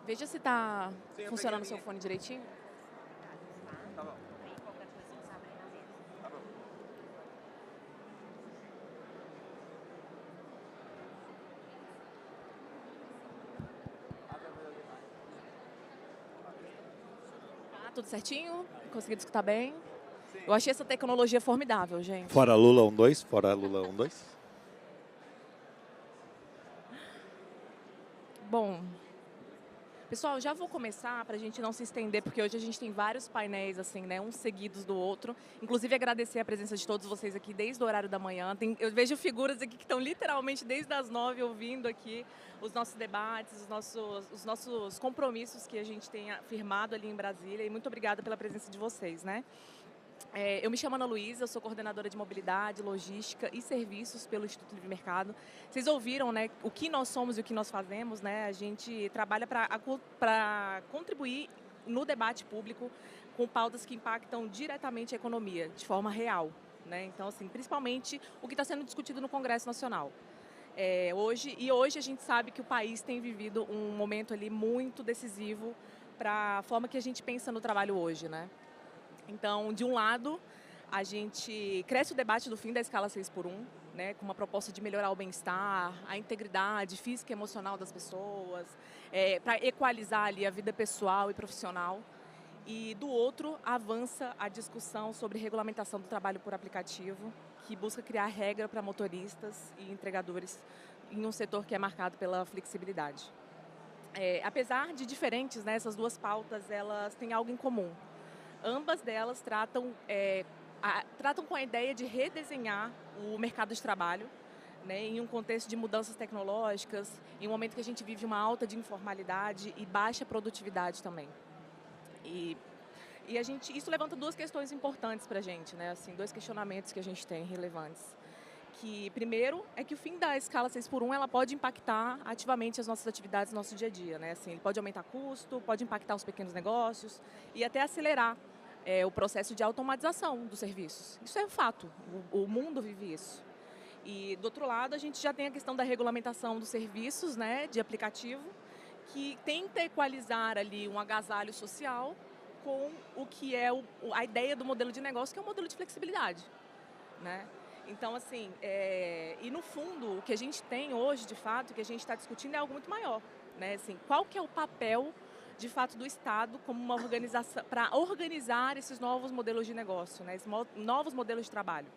Veja se está Sim, eu peguei funcionando a o seu minha. fone direitinho. Tá bom, tá bom. Tá tudo certinho? Conseguiu escutar bem? Sim. Eu achei essa tecnologia formidável, gente. Fora Lula 1-2, fora Lula 1-2. Bom, pessoal, já vou começar para a gente não se estender, porque hoje a gente tem vários painéis, assim, né, uns seguidos do outro. Inclusive, agradecer a presença de todos vocês aqui desde o horário da manhã. Eu vejo figuras aqui que estão literalmente desde as 9 ouvindo aqui os nossos debates, os nossos compromissos que a gente tem firmado ali em Brasília. E muito obrigada pela presença de vocês, né? Eu me chamo Ana Luísa, eu sou coordenadora de mobilidade, logística e serviços pelo Instituto Livre Mercado. Vocês ouviram, né, o que nós somos e o que nós fazemos, né? A gente trabalha para contribuir no debate público com pautas que impactam diretamente a economia, de forma real, né? Então, assim, principalmente o que está sendo discutido no Congresso Nacional. Hoje a gente sabe que o país tem vivido um momento ali muito decisivo para a forma que a gente pensa no trabalho hoje, né? Então, de um lado, a gente cresce o debate do fim da escala 6 por 1, né, com uma proposta de melhorar o bem-estar, a integridade física e emocional das pessoas, para equalizar ali a vida pessoal e profissional. E do outro, avança a discussão sobre regulamentação do trabalho por aplicativo, que busca criar regra para motoristas e entregadores em um setor que é marcado pela flexibilidade. Apesar de diferentes, né, essas duas pautas elas têm algo em comum. Ambas delas tratam com a ideia de redesenhar o mercado de trabalho, né, em um contexto de mudanças tecnológicas, em um momento que a gente vive uma alta de informalidade e baixa produtividade também. Isso levanta duas questões importantes para a gente, né, assim, dois questionamentos que a gente tem relevantes. Que, primeiro, é que o fim da escala 6 por 1 ela pode impactar ativamente as nossas atividades no nosso dia a dia, né? Assim, ele pode aumentar custo, pode impactar os pequenos negócios e até acelerar o processo de automatização dos serviços. Isso é um fato, o mundo vive isso. E, do outro lado, a gente já tem a questão da regulamentação dos serviços, né, de aplicativo, que tenta equalizar ali um agasalho social com o que é a ideia do modelo de negócio, que é o modelo de flexibilidade, né? Então, assim, e no fundo, o que a gente tem hoje, de fato, o que a gente está discutindo é algo muito maior, né? Assim, qual que é o papel, de fato, do Estado como uma organização, para organizar esses novos modelos de negócio, né? Esses novos modelos de trabalho.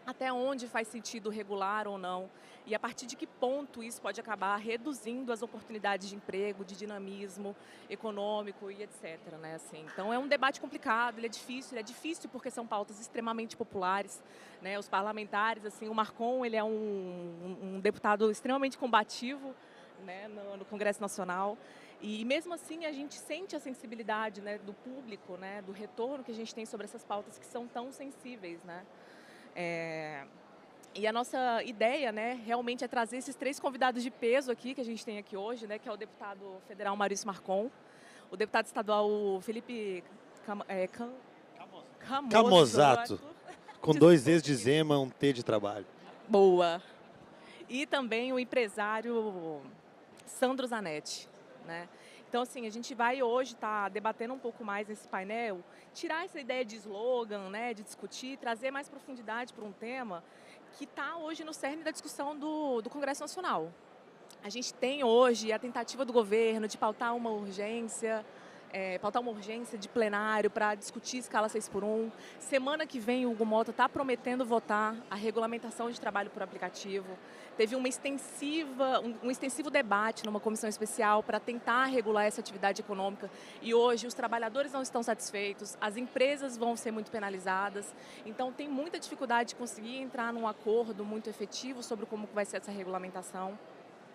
Até onde faz sentido regular ou não, e a partir de que ponto isso pode acabar reduzindo as oportunidades de emprego, de dinamismo econômico e etc. Né? Assim, então é um debate complicado, ele é difícil porque são pautas extremamente populares, né? Os parlamentares, assim, o Marcon, ele é um deputado extremamente combativo, né, no Congresso Nacional, e mesmo assim a gente sente a sensibilidade, né, do público, né, do retorno que a gente tem sobre essas pautas que são tão sensíveis, né? E a nossa ideia, né, realmente é trazer esses três convidados de peso aqui que a gente tem aqui hoje, né, que é o deputado federal Maurício Marcon, o deputado estadual Felipe Camozato. Camozato, Com dois desculpa, E's de Zema, um T de trabalho. boa, e também o empresário Sandro Zanetti, né? Então, assim, a gente vai hoje estar debatendo um pouco mais nesse painel, tirar essa ideia de slogan, né, de discutir, trazer mais profundidade para um tema que está hoje no cerne da discussão do Congresso Nacional. A gente tem hoje a tentativa do governo de pautar uma urgência de plenário para discutir escala 6 por 1. Semana que vem o Hugo Mota está prometendo votar a regulamentação de trabalho por aplicativo. Teve um extensivo debate numa comissão especial para tentar regular essa atividade econômica e hoje os trabalhadores não estão satisfeitos, as empresas vão ser muito penalizadas, então tem muita dificuldade de conseguir entrar num acordo muito efetivo sobre como vai ser essa regulamentação.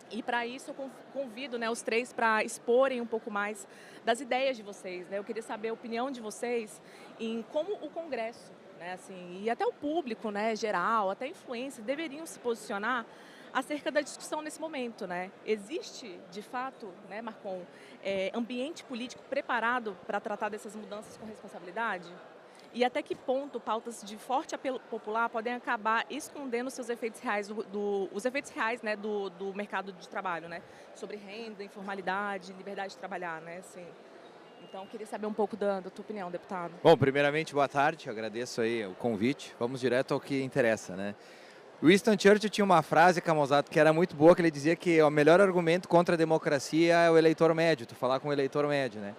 E para isso eu convido, né, os três para exporem um pouco mais das ideias de vocês, né? Eu queria saber a opinião de vocês em como o Congresso, né, assim, e até o público, né, geral, até influência, deveriam se posicionar acerca da discussão nesse momento, né? Existe, de fato, né, Marcon, ambiente político preparado para tratar dessas mudanças com responsabilidade? E até que ponto pautas de forte apelo popular podem acabar escondendo seus efeitos reais, os efeitos reais, né, do mercado de trabalho, né? Sobre renda, informalidade, liberdade de trabalhar, né? Assim, então, queria saber um pouco da tua opinião, deputado. Bom, primeiramente, boa tarde, agradeço aí o convite. Vamos direto ao que interessa, né? Winston Churchill tinha uma frase, Camusato, que era muito boa, que ele dizia que o melhor argumento contra a democracia é o eleitor médio, tu falar com o eleitor médio, né?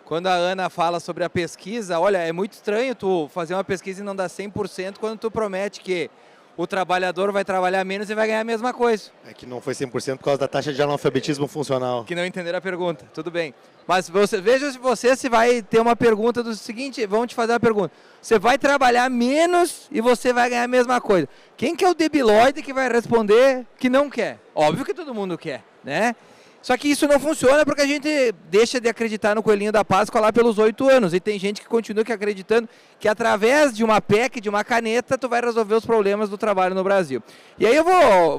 Quando a Ana fala sobre a pesquisa, olha, é muito estranho tu fazer uma pesquisa e não dar 100% quando tu promete que o trabalhador vai trabalhar menos e vai ganhar a mesma coisa. É que não foi 100% por causa da taxa de analfabetismo funcional. Que não entenderam a pergunta, tudo bem. Mas veja se vai ter uma pergunta do seguinte, vamos te fazer uma pergunta. Você vai trabalhar menos e você vai ganhar a mesma coisa. Quem que é o debilóide que vai responder que não quer? Óbvio que todo mundo quer, né? Só que isso não funciona porque a gente deixa de acreditar no Coelhinho da Páscoa lá pelos 8 anos. E tem gente que continua acreditando que através de uma PEC, de uma caneta, tu vai resolver os problemas do trabalho no Brasil. E aí eu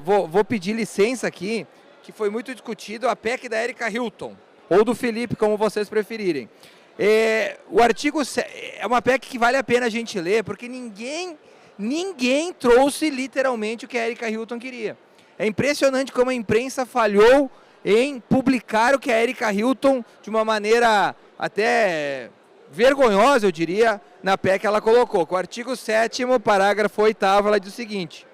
vou pedir licença aqui, que foi muito discutido, a PEC da Erika Hilton, ou do Felipe, como vocês preferirem. O artigo é uma PEC que vale a pena a gente ler, porque ninguém trouxe literalmente o que a Erika Hilton queria. É impressionante como a imprensa falhou em publicar o que a Erika Hilton, de uma maneira até vergonhosa, eu diria, na PEC ela colocou. Com o artigo 7º, parágrafo 8º, ela diz o seguinte: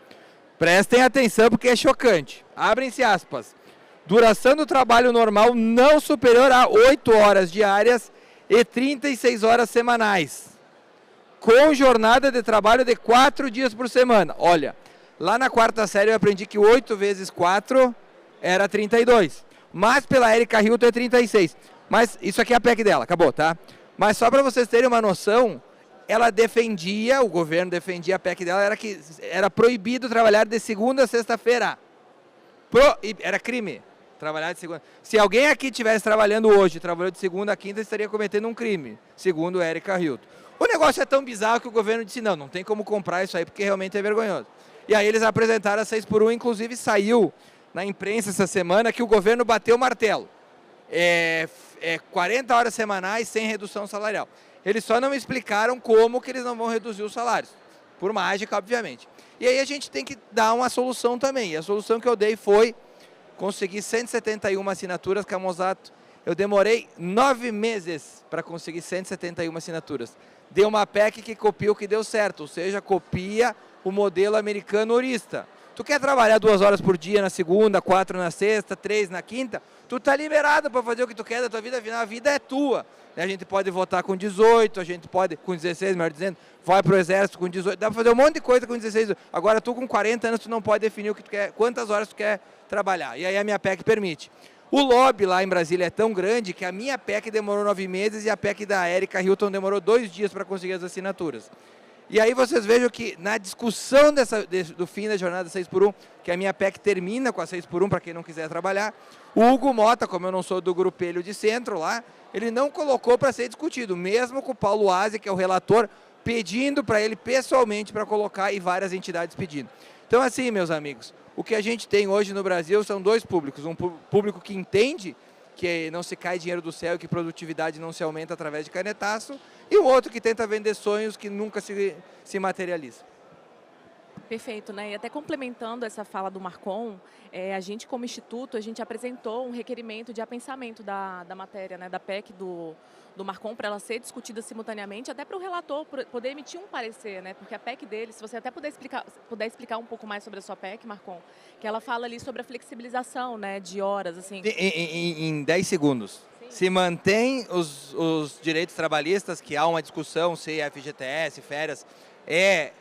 prestem atenção porque é chocante. Abrem-se aspas. Duração do trabalho normal não superior a 8 horas diárias e 36 horas semanais, com jornada de trabalho de 4 dias por semana. Olha, lá na quarta série eu aprendi que 8 vezes 4 era 32, mas pela Erika Hilton é 36. Mas isso aqui é a PEC dela, acabou, tá? Mas só para vocês terem uma noção, ela defendia, o governo defendia a PEC dela, era que era proibido trabalhar de segunda a sexta-feira. Era crime trabalhar de segunda. Se alguém aqui estivesse trabalhando hoje, trabalhou de segunda a quinta, estaria cometendo um crime, segundo a Erika Hilton. O negócio é tão bizarro que o governo disse, não tem como comprar isso aí, porque realmente é vergonhoso. E aí eles apresentaram a 6x1, inclusive saiu na imprensa essa semana que o governo bateu o martelo. 40 horas semanais sem redução salarial. Eles só não me explicaram como que eles não vão reduzir os salários. Por mágica, obviamente. E aí a gente tem que dar uma solução também. E a solução que eu dei foi conseguir 171 assinaturas, Camusato. Eu demorei 9 meses para conseguir 171 assinaturas. Deu uma PEC que copia o que deu certo, ou seja, copia o modelo americano orista. Tu quer trabalhar 2 horas por dia na segunda, 4 na sexta, 3 na quinta, tu tá liberado para fazer o que tu quer da tua vida, afinal a vida é tua. A gente pode votar com 18, a gente pode, com 16, melhor dizendo, vai pro exército com 18, dá para fazer um monte de coisa com 16. Agora tu com 40 anos, tu não pode definir o que tu quer, quantas horas tu quer trabalhar. E aí a minha PEC permite. O lobby lá em Brasília é tão grande que a minha PEC demorou 9 meses e a PEC da Erika Hilton demorou 2 dias para conseguir as assinaturas. E aí vocês vejam que na discussão do fim da jornada 6x1, que a minha PEC termina com a 6x1 para quem não quiser trabalhar, o Hugo Mota, como eu não sou do grupelho de centro lá, ele não colocou para ser discutido, mesmo com o Paulo Aze, que é o relator, pedindo para ele pessoalmente para colocar e várias entidades pedindo. Então assim, meus amigos, o que a gente tem hoje no Brasil são 2 públicos, um público que entende que não se cai dinheiro do céu e que produtividade não se aumenta através de canetaço, e o outro que tenta vender sonhos que nunca se materializam. Perfeito, né? E até complementando essa fala do Marcon, a gente como instituto, a gente apresentou um requerimento de apensamento da matéria, né, da PEC do Marcon, para ela ser discutida simultaneamente, até para o relator poder emitir um parecer, né? Porque a PEC dele, se você até puder explicar um pouco mais sobre a sua PEC, Marcon, que ela fala ali sobre a flexibilização, né, de horas, assim. Em 10 segundos. Sim. Se mantém os direitos trabalhistas, que há uma discussão se FGTS, férias, é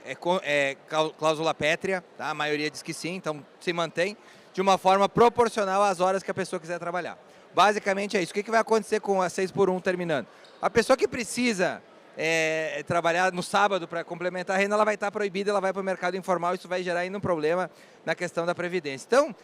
cláusula pétrea, tá? A maioria diz que sim, então se mantém de uma forma proporcional às horas que a pessoa quiser trabalhar. Basicamente é isso. O que vai acontecer com a 6x1 terminando? A pessoa que precisa trabalhar no sábado para complementar a renda, ela vai estar proibida, ela vai para o mercado informal, isso vai gerar ainda um problema na questão da Previdência. Então,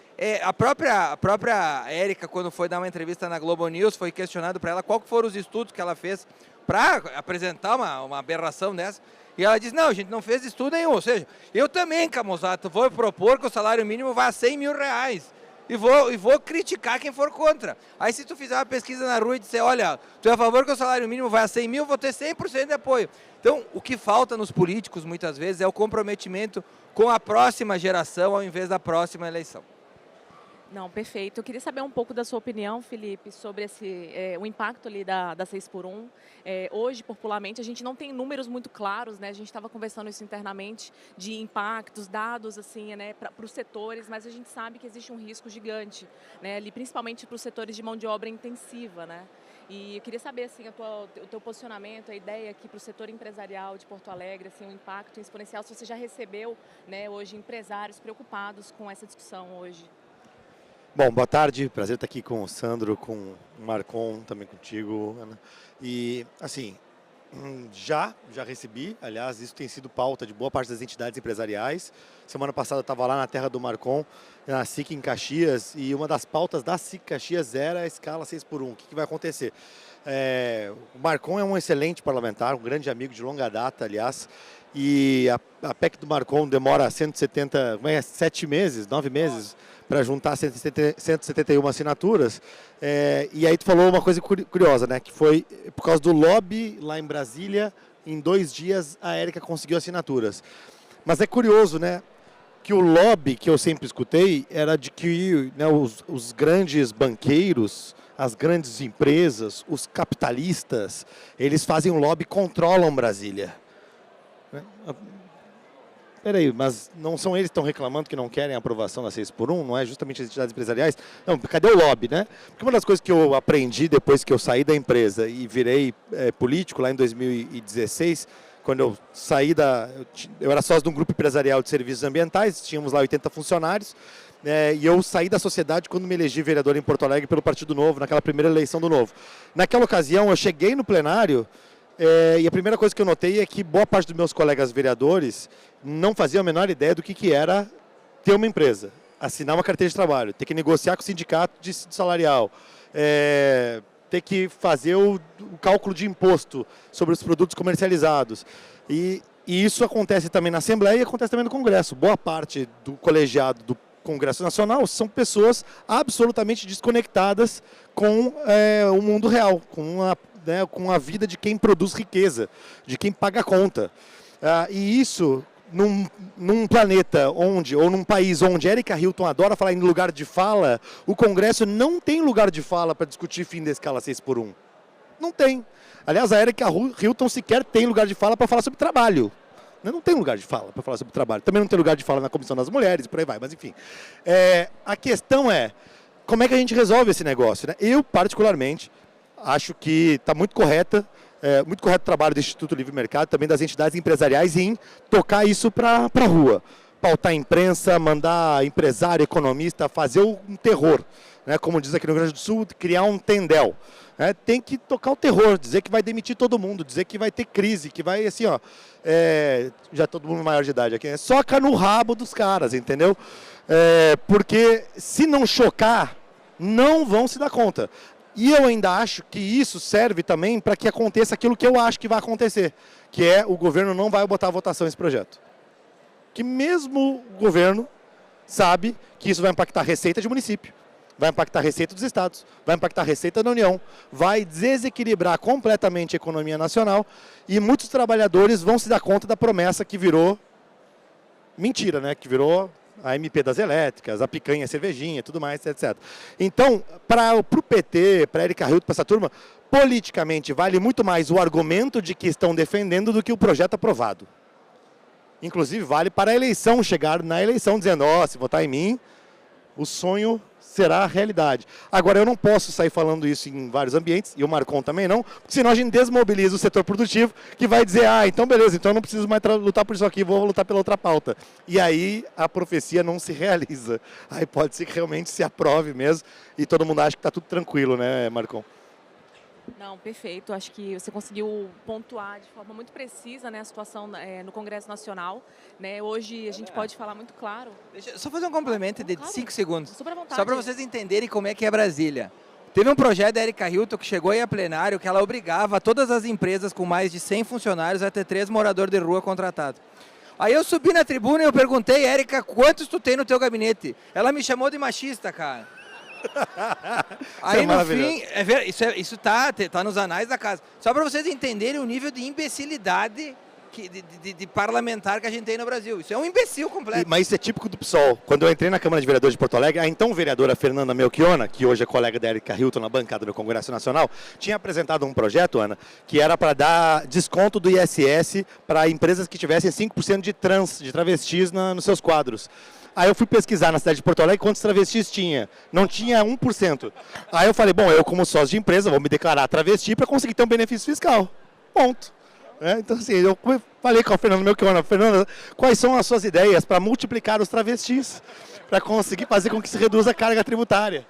a própria Erika, quando foi dar uma entrevista na Globo News, foi questionado para ela qual foram os estudos que ela fez para apresentar uma aberração dessa. E ela diz, não, a gente não fez estudo nenhum. Ou seja, eu também, Camusato, vou propor que o salário mínimo vá a 100 mil reais. e vou criticar quem for contra. Aí se tu fizer uma pesquisa na rua e disser, olha, tu é a favor que o salário mínimo vai a 100 mil, vou ter 100% de apoio. Então, o que falta nos políticos, muitas vezes, é o comprometimento com a próxima geração, ao invés da próxima eleição. Não, perfeito. Eu queria saber um pouco da sua opinião, Felipe, sobre o impacto ali da 6x1. Hoje, popularmente, a gente não tem números muito claros, né? A gente estava conversando isso internamente, de impactos, dados assim, né, para os setores, mas a gente sabe que existe um risco gigante, né, ali, principalmente para os setores de mão de obra intensiva, né? E eu queria saber assim, o teu posicionamento, a ideia aqui para o setor empresarial de Porto Alegre, assim, um impacto exponencial, se você já recebeu, né, hoje empresários preocupados com essa discussão hoje. Bom, boa tarde, prazer estar aqui com o Sandro, com o Marcon, também contigo, Ana. E, assim, já recebi, aliás, isso tem sido pauta de boa parte das entidades empresariais. Semana passada eu estava lá na terra do Marcon, na SIC em Caxias, e uma das pautas da SIC Caxias era a escala 6x1. O que vai acontecer? O Marcon é um excelente parlamentar, um grande amigo de longa data, aliás, e a PEC do Marcon demora 7 meses, 9 meses, para juntar 171 assinaturas. E aí tu falou uma coisa curiosa, né? Que foi por causa do lobby lá em Brasília, em 2 dias a Érica conseguiu assinaturas. Mas é curioso, né? Que o lobby que eu sempre escutei era de que, né, os grandes banqueiros, as grandes empresas, os capitalistas, eles fazem um lobby e controlam Brasília. Peraí, mas não são eles que estão reclamando que não querem a aprovação da 6x1? Não é justamente as entidades empresariais? Não, cadê o lobby, né? Porque uma das coisas que eu aprendi depois que eu saí da empresa e virei político lá em 2016, quando eu saí eu era sócio de um grupo empresarial de serviços ambientais, tínhamos lá 80 funcionários, e eu saí da sociedade quando me elegi vereador em Porto Alegre pelo Partido Novo, naquela primeira eleição do Novo. Naquela ocasião, eu cheguei no plenário, e a primeira coisa que eu notei é que boa parte dos meus colegas vereadores não faziam a menor ideia do que era ter uma empresa, assinar uma carteira de trabalho, ter que negociar com o sindicato de salarial, ter que fazer o cálculo de imposto sobre os produtos comercializados. E isso acontece também na Assembleia e acontece também no Congresso. Boa parte do colegiado do Congresso Nacional são pessoas absolutamente desconectadas com o mundo real, com a vida de quem produz riqueza, de quem paga a conta. E isso, num planeta onde, ou num país onde Erika Hilton adora falar em lugar de fala, o Congresso não tem lugar de fala para discutir fim da escala 6x1. Não tem. Aliás, a Erika Hilton sequer tem lugar de fala para falar sobre trabalho. Não tem lugar de fala para falar sobre trabalho. Também não tem lugar de fala na Comissão das Mulheres, por aí vai, mas enfim. A questão é, como é que a gente resolve esse negócio, né? Eu, particularmente, acho que está muito correto o trabalho do Instituto Livre Mercado, também das entidades empresariais, em tocar isso para a rua. Pautar a imprensa, mandar empresário, economista fazer um terror, né? Como diz aqui no Rio Grande do Sul, criar um tendel. Tem que tocar o terror, dizer que vai demitir todo mundo, dizer que vai ter crise, que vai assim, já todo mundo maior de idade aqui, soca no rabo dos caras, entendeu? Porque se não chocar, não vão se dar conta. E eu ainda acho que isso serve também para que aconteça aquilo que eu acho que vai acontecer, que é o governo não vai botar a votação esse projeto. Que mesmo o governo sabe que isso vai impactar a receita de município, vai impactar a receita dos estados, vai impactar a receita da União, vai desequilibrar completamente a economia nacional e muitos trabalhadores vão se dar conta da promessa que virou mentira, né? Que virou a MP das elétricas, a picanha, a cervejinha, tudo mais, etc. Então, para o PT, para a Erika Hilton, para essa turma, politicamente vale muito mais o argumento de que estão defendendo do que o projeto aprovado. Inclusive, vale para a eleição, chegar na eleição dizendo, se votar em mim, o sonho será realidade. Agora, eu não posso sair falando isso em vários ambientes, e o Marcon também não, porque senão a gente desmobiliza o setor produtivo, que vai dizer, então beleza, então eu não preciso mais lutar por isso aqui, vou lutar pela outra pauta. E aí a profecia não se realiza. Aí pode ser que realmente se aprove mesmo, e todo mundo acha que está tudo tranquilo, né, Marcon? Não, perfeito. Acho que você conseguiu pontuar de forma muito precisa, né, a situação no Congresso Nacional. Né? Hoje a gente pode falar muito claro. Deixa eu só fazer um complemento de 5 segundos. Super à vontade. Só para vocês entenderem como é que é Brasília. Teve um projeto da Erika Hilton que chegou aí a plenário que ela obrigava todas as empresas com mais de 100 funcionários a ter 3 moradores de rua contratados. Aí eu subi na tribuna e eu perguntei, Érica, quantos tu tem no teu gabinete? Ela me chamou de machista, cara. Aí no fim, isso tá nos anais da casa. Só para vocês entenderem o nível de imbecilidade de parlamentar que a gente tem no Brasil. Isso é um imbecil completo. Mas isso é típico do PSOL. Quando eu entrei na Câmara de Vereadores de Porto Alegre, a então vereadora Fernanda Melchiona, que hoje é colega da Érica Hilton na bancada do Congresso Nacional, tinha apresentado um projeto, Ana, que era para dar desconto do ISS para empresas que tivessem 5% de travestis nos seus quadros. Aí eu fui pesquisar na cidade de Porto Alegre quantos travestis tinha. Não tinha 1%. Aí eu falei, bom, eu como sócio de empresa vou me declarar travesti para conseguir ter um benefício fiscal. Ponto. Então, assim, eu falei com a Fernanda Melchiona, Fernanda, quais são as suas ideias para multiplicar os travestis, para conseguir fazer com que se reduza a carga tributária?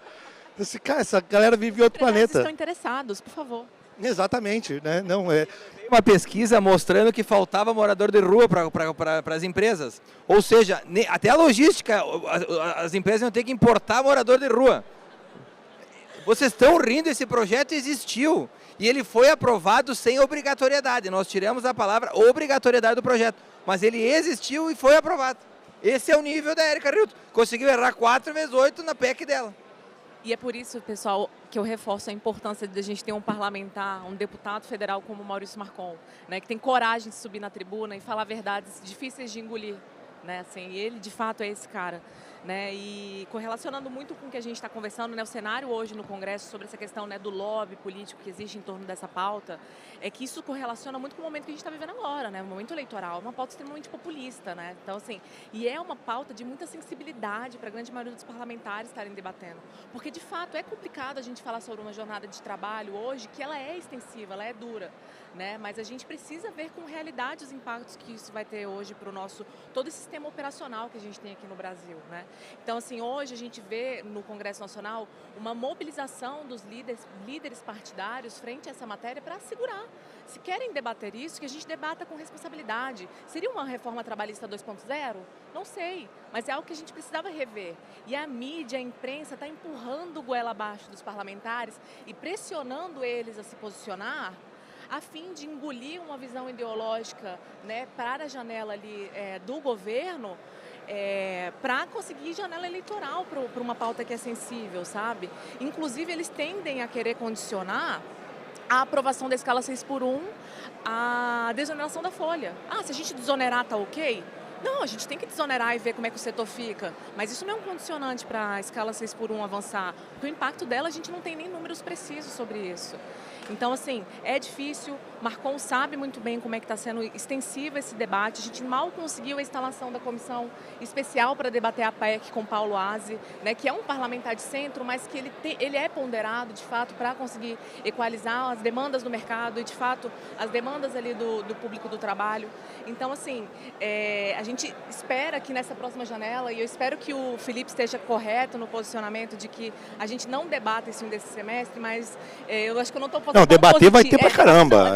Eu disse, cara, essa galera vive em outro planeta. Estão interessados, por favor. Exatamente, né? Não, uma pesquisa mostrando que faltava morador de rua para as empresas. Ou seja, até a logística, as empresas iam ter que importar morador de rua. Vocês estão rindo, esse projeto existiu. E ele foi aprovado sem obrigatoriedade. Nós tiramos a palavra obrigatoriedade do projeto. Mas ele existiu e foi aprovado. Esse é o nível da Érica Hilton. Conseguiu errar 4 vezes 8 na PEC dela. E é por isso, pessoal, que eu reforço a importância de a gente ter um parlamentar, um deputado federal como o Maurício Marcon, né, que tem coragem de subir na tribuna e falar verdades difíceis de engolir. Né, assim, ele, de fato, é esse cara. Né, e correlacionando muito com o que a gente está conversando, né, o cenário hoje no Congresso sobre essa questão, né, do lobby político que existe em torno dessa pauta, é que isso correlaciona muito com o momento que a gente está vivendo agora, né, o momento eleitoral, uma pauta extremamente populista, né, então assim, e é uma pauta de muita sensibilidade para a grande maioria dos parlamentares estarem debatendo, porque de fato é complicado a gente falar sobre uma jornada de trabalho hoje que ela é extensiva, ela é dura, né, mas a gente precisa ver com realidade os impactos que isso vai ter hoje para o nosso, todo esse sistema operacional que a gente tem aqui no Brasil, né. Então, assim, hoje a gente vê no Congresso Nacional uma mobilização dos líderes partidários frente a essa matéria para assegurar. Se querem debater isso, que a gente debata com responsabilidade. Seria uma reforma trabalhista 2.0? Não sei, mas é algo que a gente precisava rever. E a mídia, a imprensa está empurrando o goela abaixo dos parlamentares e pressionando eles a se posicionar a fim de engolir uma visão ideológica, né, para a janela ali do governo, para conseguir janela eleitoral para uma pauta que é sensível, sabe? Inclusive, eles tendem a querer condicionar a aprovação da escala 6x1 à desoneração da folha. Ah, se a gente desonerar, tá ok? Não, a gente tem que desonerar e ver como é que o setor fica. Mas isso não é um condicionante para a escala 6x1 avançar, porque o impacto dela a gente não tem nem números precisos sobre isso. Então, assim, é difícil, Marcon sabe muito bem como é que está sendo extensivo esse debate, a gente mal conseguiu a instalação da comissão especial para debater a PEC com Paulo Aze, né, que é um parlamentar de centro, mas que ele é ponderado, de fato, para conseguir equalizar as demandas do mercado e, de fato, as demandas ali do público do trabalho. Então, assim, a gente espera que nessa próxima janela, e eu espero que o Felipe esteja correto no posicionamento de que a gente não debata isso desse semestre, mas eu acho que eu não estou Não, debater vai ter pra caramba.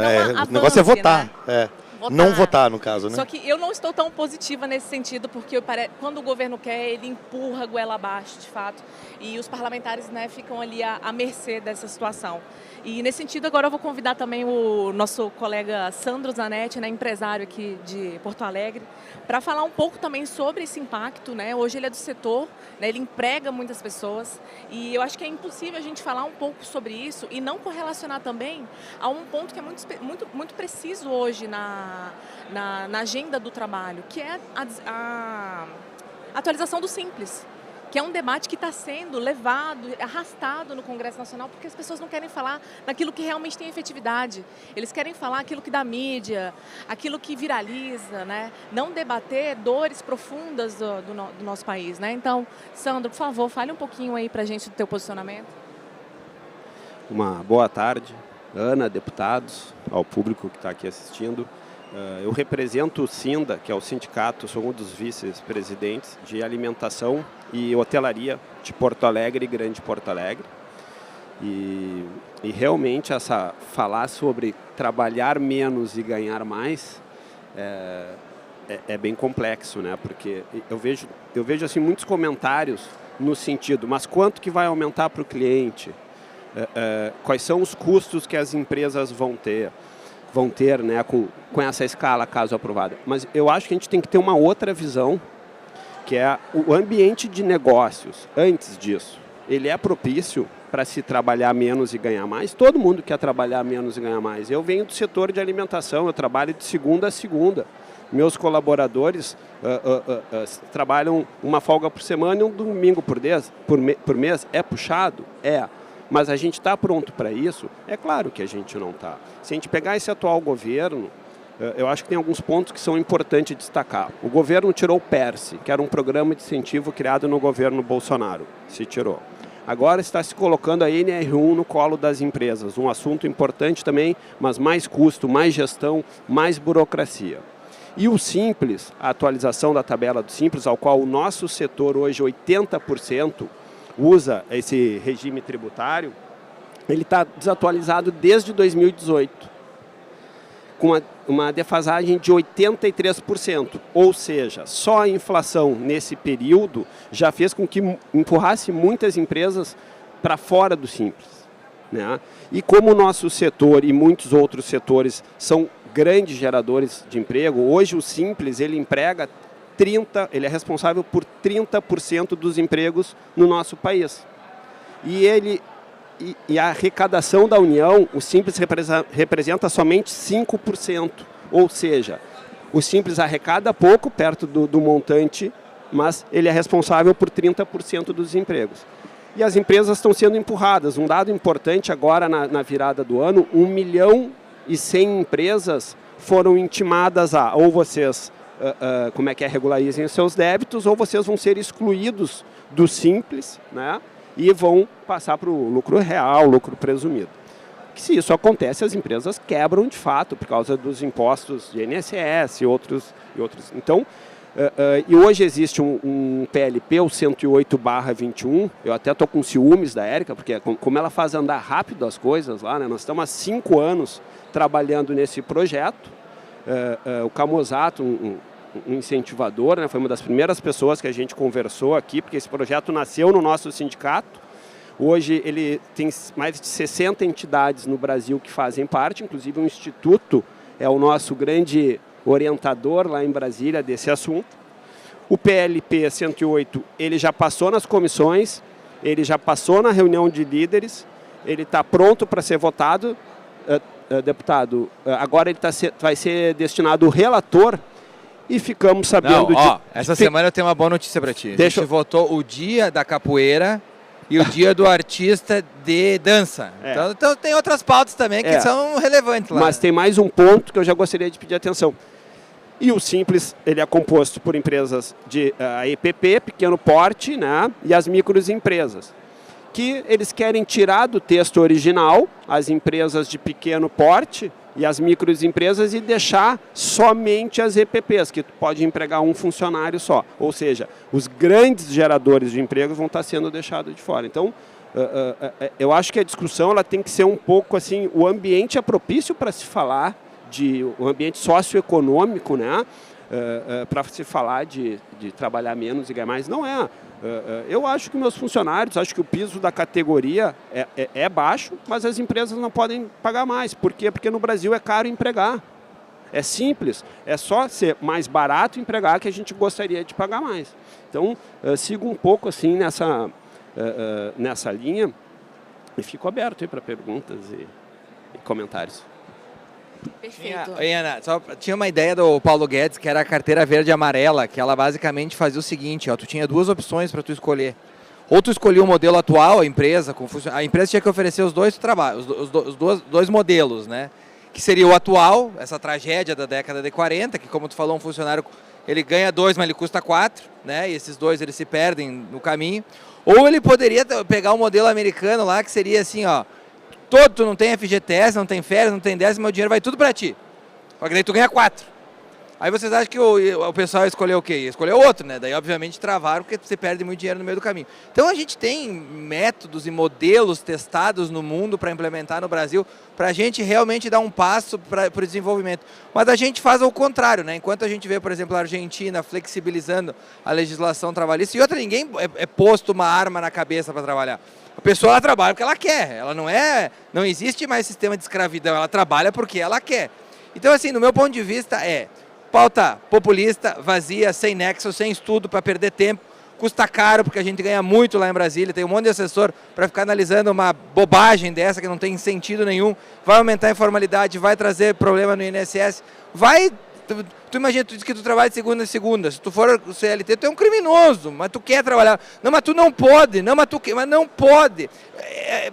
O negócio é votar. Né? Não votar, no caso, né? Só que eu não estou tão positiva nesse sentido, porque quando o governo quer, ele empurra a goela abaixo, de fato. E os parlamentares, né, ficam ali à mercê dessa situação. E nesse sentido, agora eu vou convidar também o nosso colega Sandro Zanetti, né, empresário aqui de Porto Alegre, para falar um pouco também sobre esse impacto, né? Hoje ele é do setor, né, ele emprega muitas pessoas e eu acho que é impossível a gente falar um pouco sobre isso e não correlacionar também a um ponto que é muito preciso hoje na agenda do trabalho, que é a atualização do Simples, que é um debate que está sendo levado, arrastado no Congresso Nacional, porque as pessoas não querem falar daquilo que realmente tem efetividade. Eles querem falar aquilo que dá mídia, aquilo que viraliza, né? Não debater dores profundas do nosso país, né? Então, Sandro, por favor, fale um pouquinho aí para a gente do teu posicionamento. Uma boa tarde, Ana, deputados, ao público que está aqui assistindo. Eu represento o SINDA, que é o sindicato, sou um dos vice-presidentes de alimentação e hotelaria de Porto Alegre e Grande Porto Alegre. E realmente falar sobre trabalhar menos e ganhar mais é bem complexo, né? Porque eu vejo assim, muitos comentários no sentido, mas quanto que vai aumentar para o cliente? Quais são os custos que as empresas vão ter? vão ter, né, com essa escala, caso aprovada. Mas eu acho que a gente tem que ter uma outra visão, que é o ambiente de negócios antes disso. Ele é propício para se trabalhar menos e ganhar mais? Todo mundo quer trabalhar menos e ganhar mais. Eu venho do setor de alimentação, eu trabalho de segunda a segunda. Meus colaboradores trabalham uma folga por semana e um domingo por mês. É puxado? É. Mas a gente está pronto para isso? É claro que a gente não está. Se a gente pegar esse atual governo, eu acho que tem alguns pontos que são importantes destacar. O governo tirou o PERSE, que era um programa de incentivo criado no governo Bolsonaro. Se tirou. Agora está se colocando a NR1 no colo das empresas. Um assunto importante também, mas mais custo, mais gestão, mais burocracia. E o Simples, a atualização da tabela do Simples, ao qual o nosso setor hoje 80% usa esse regime tributário, ele está desatualizado desde 2018. Com uma defasagem de 83%, ou seja, só a inflação nesse período já fez com que empurrasse muitas empresas para fora do Simples, né? E como o nosso setor e muitos outros setores são grandes geradores de emprego, hoje o Simples ele emprega ele é responsável por 30% dos empregos no nosso país. E a arrecadação da União, o Simples representa somente 5%. Ou seja, o Simples arrecada pouco, perto do montante, mas ele é responsável por 30% dos empregos. E as empresas estão sendo empurradas. Um dado importante agora na virada do ano, 1.100.000 empresas foram intimadas a, ou vocês regularizem os seus débitos, ou vocês vão ser excluídos do Simples, né? E vão passar para o lucro real, lucro presumido. Que se isso acontece, as empresas quebram de fato por causa dos impostos de INSS e outros. Então, e hoje existe um PLP, o 108/21, eu até estou com ciúmes da Érica, porque como ela faz andar rápido as coisas lá, né? Nós estamos há 5 anos trabalhando nesse projeto. O Camozato, um incentivador, né? Foi uma das primeiras pessoas que a gente conversou aqui, porque esse projeto nasceu no nosso sindicato. Hoje ele tem mais de 60 entidades no Brasil que fazem parte, inclusive o Instituto é o nosso grande orientador lá em Brasília desse assunto. O PLP 108, ele já passou nas comissões, ele já passou na reunião de líderes, ele está pronto para ser votado. Deputado, agora ele vai ser destinado ao relator e ficamos sabendo essa semana eu tenho uma boa notícia para ti. A gente votou o dia da capoeira e o dia do artista de dança. Então tem outras pautas também que são relevantes lá. Mas tem mais um ponto que eu já gostaria de pedir atenção. E o Simples, ele é composto por empresas de EPP, pequeno porte, né, e as microempresas, que eles querem tirar do texto original as empresas de pequeno porte e as microempresas e deixar somente as EPPs, que pode empregar um funcionário só. Ou seja, os grandes geradores de empregos vão estar sendo deixados de fora. Então, eu acho que a discussão ela tem que ser um pouco assim, o ambiente é propício para se falar o ambiente socioeconômico, né? Para se falar de trabalhar menos e ganhar mais, não é. Eu acho que meus funcionários, acho que o piso da categoria é baixo, mas as empresas não podem pagar mais. Por quê? Porque no Brasil é caro empregar. É simples, é só ser mais barato empregar que a gente gostaria de pagar mais. Então, sigo um pouco assim nessa linha e fico aberto para perguntas e comentários. Perfeito. Ana, tinha uma ideia do Paulo Guedes, que era a carteira verde e amarela, que ela basicamente fazia o seguinte, tu tinha 2 opções para tu escolher. Ou tu escolhia o modelo atual, a empresa tinha que oferecer os dois trabalhos, os dois modelos, né? Que seria o atual, essa tragédia da década de 40, que como tu falou, um funcionário, ele ganha 2, mas ele custa 4, né? E esses 2 eles se perdem no caminho. Ou ele poderia pegar o modelo americano lá, que seria assim, tu não tem FGTS, não tem férias, não tem décimo, o dinheiro vai tudo para ti. Só que daí tu ganha 4. Aí vocês acham que o pessoal escolheu o quê? Escolheu outro, né? Daí, obviamente, travaram, porque você perde muito dinheiro no meio do caminho. Então, a gente tem métodos e modelos testados no mundo para implementar no Brasil, para a gente realmente dar um passo para o desenvolvimento. Mas a gente faz o contrário, né? Enquanto a gente vê, por exemplo, a Argentina flexibilizando a legislação trabalhista, e outra, ninguém é posto uma arma na cabeça para trabalhar. A pessoa ela trabalha porque ela quer, ela não existe mais sistema de escravidão, ela trabalha porque ela quer. Então assim, no meu ponto de vista pauta populista, vazia, sem nexo, sem estudo para perder tempo, custa caro porque a gente ganha muito lá em Brasília, tem um monte de assessor para ficar analisando uma bobagem dessa que não tem sentido nenhum, vai aumentar a informalidade, vai trazer problema no INSS, tu imagina, tu diz que tu trabalha de segunda a segunda, se tu for CLT, tu é um criminoso, mas tu quer trabalhar, não, mas tu não pode, não, mas não pode,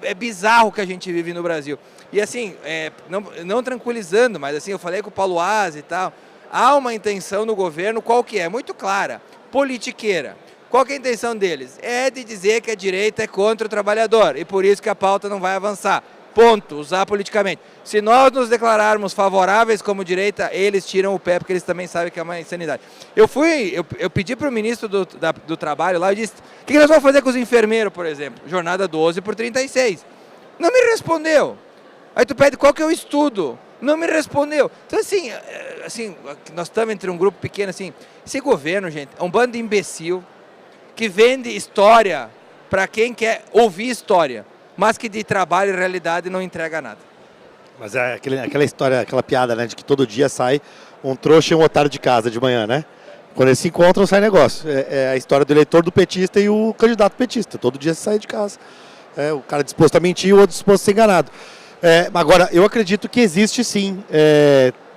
é bizarro o que a gente vive no Brasil. E assim, não tranquilizando, mas assim, eu falei com o Paulo Aze e tal, há uma intenção no governo, qual que é? Muito clara, politiqueira. Qual que é a intenção deles? É de dizer que a direita é contra o trabalhador e por isso que a pauta não vai avançar. Ponto, usar politicamente. Se nós nos declararmos favoráveis como direita, eles tiram o pé porque eles também sabem que é uma insanidade. Eu pedi para o ministro do Trabalho lá, eu disse, o que nós vamos fazer com os enfermeiros, por exemplo? Jornada 12 por 36. Não me respondeu. Aí tu pede qual que é o estudo. Não me respondeu. Então assim, nós estamos entre um grupo pequeno assim. Esse governo, gente, é um bando de imbecil que vende história para quem quer ouvir história, mas que de trabalho e realidade não entrega nada. Mas é aquela história, aquela piada, né, de que todo dia sai um trouxa e um otário de casa de manhã, né? Quando eles se encontram, sai negócio. É a história do eleitor do petista e o candidato petista. Todo dia sai de casa. O cara disposto a mentir e o outro disposto a ser enganado. Agora, eu acredito que existe sim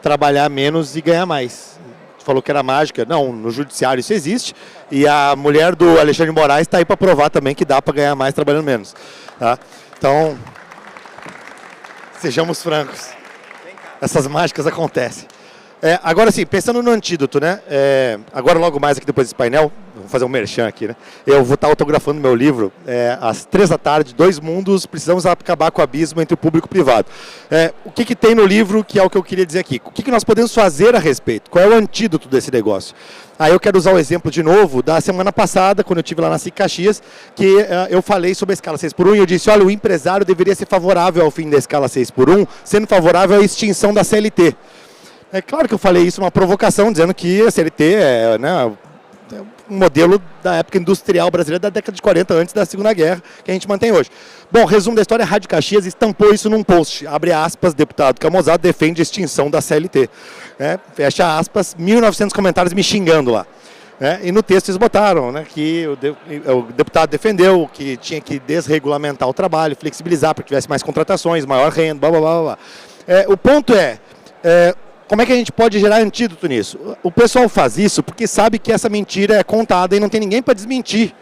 trabalhar menos e ganhar mais. Falou que era mágica. Não, no judiciário isso existe. E a mulher do Alexandre de Moraes está aí para provar também que dá para ganhar mais trabalhando menos. Tá? Então, sejamos francos. Essas mágicas acontecem. Agora sim, pensando no antídoto, né? Agora logo mais aqui depois desse painel, vou fazer um merchan aqui, né? Eu vou estar autografando meu livro às 3 da tarde, 2 mundos, precisamos acabar com o abismo entre o público e o privado. O que tem no livro que é o que eu queria dizer aqui? O que nós podemos fazer a respeito? Qual é o antídoto desse negócio? Aí eu quero usar o exemplo de novo da semana passada, quando eu estive lá na SIC Caxias, que eu falei sobre a escala 6x1 e eu disse, olha, o empresário deveria ser favorável ao fim da escala 6x1, sendo favorável à extinção da CLT. É claro que eu falei isso, uma provocação, dizendo que a CLT é um modelo da época industrial brasileira da década de 40, antes da Segunda Guerra, que a gente mantém hoje. Bom, resumo da história, a Rádio Caxias estampou isso num post, abre aspas, deputado Camozado defende a extinção da CLT. Fecha aspas, 1.900 comentários me xingando lá. E no texto eles botaram, né, que o deputado defendeu que tinha que desregulamentar o trabalho, flexibilizar para que tivesse mais contratações, maior renda, blá, blá, blá, blá. O ponto como é que a gente pode gerar antídoto nisso? O pessoal faz isso porque sabe que essa mentira é contada e não tem ninguém para desmentir.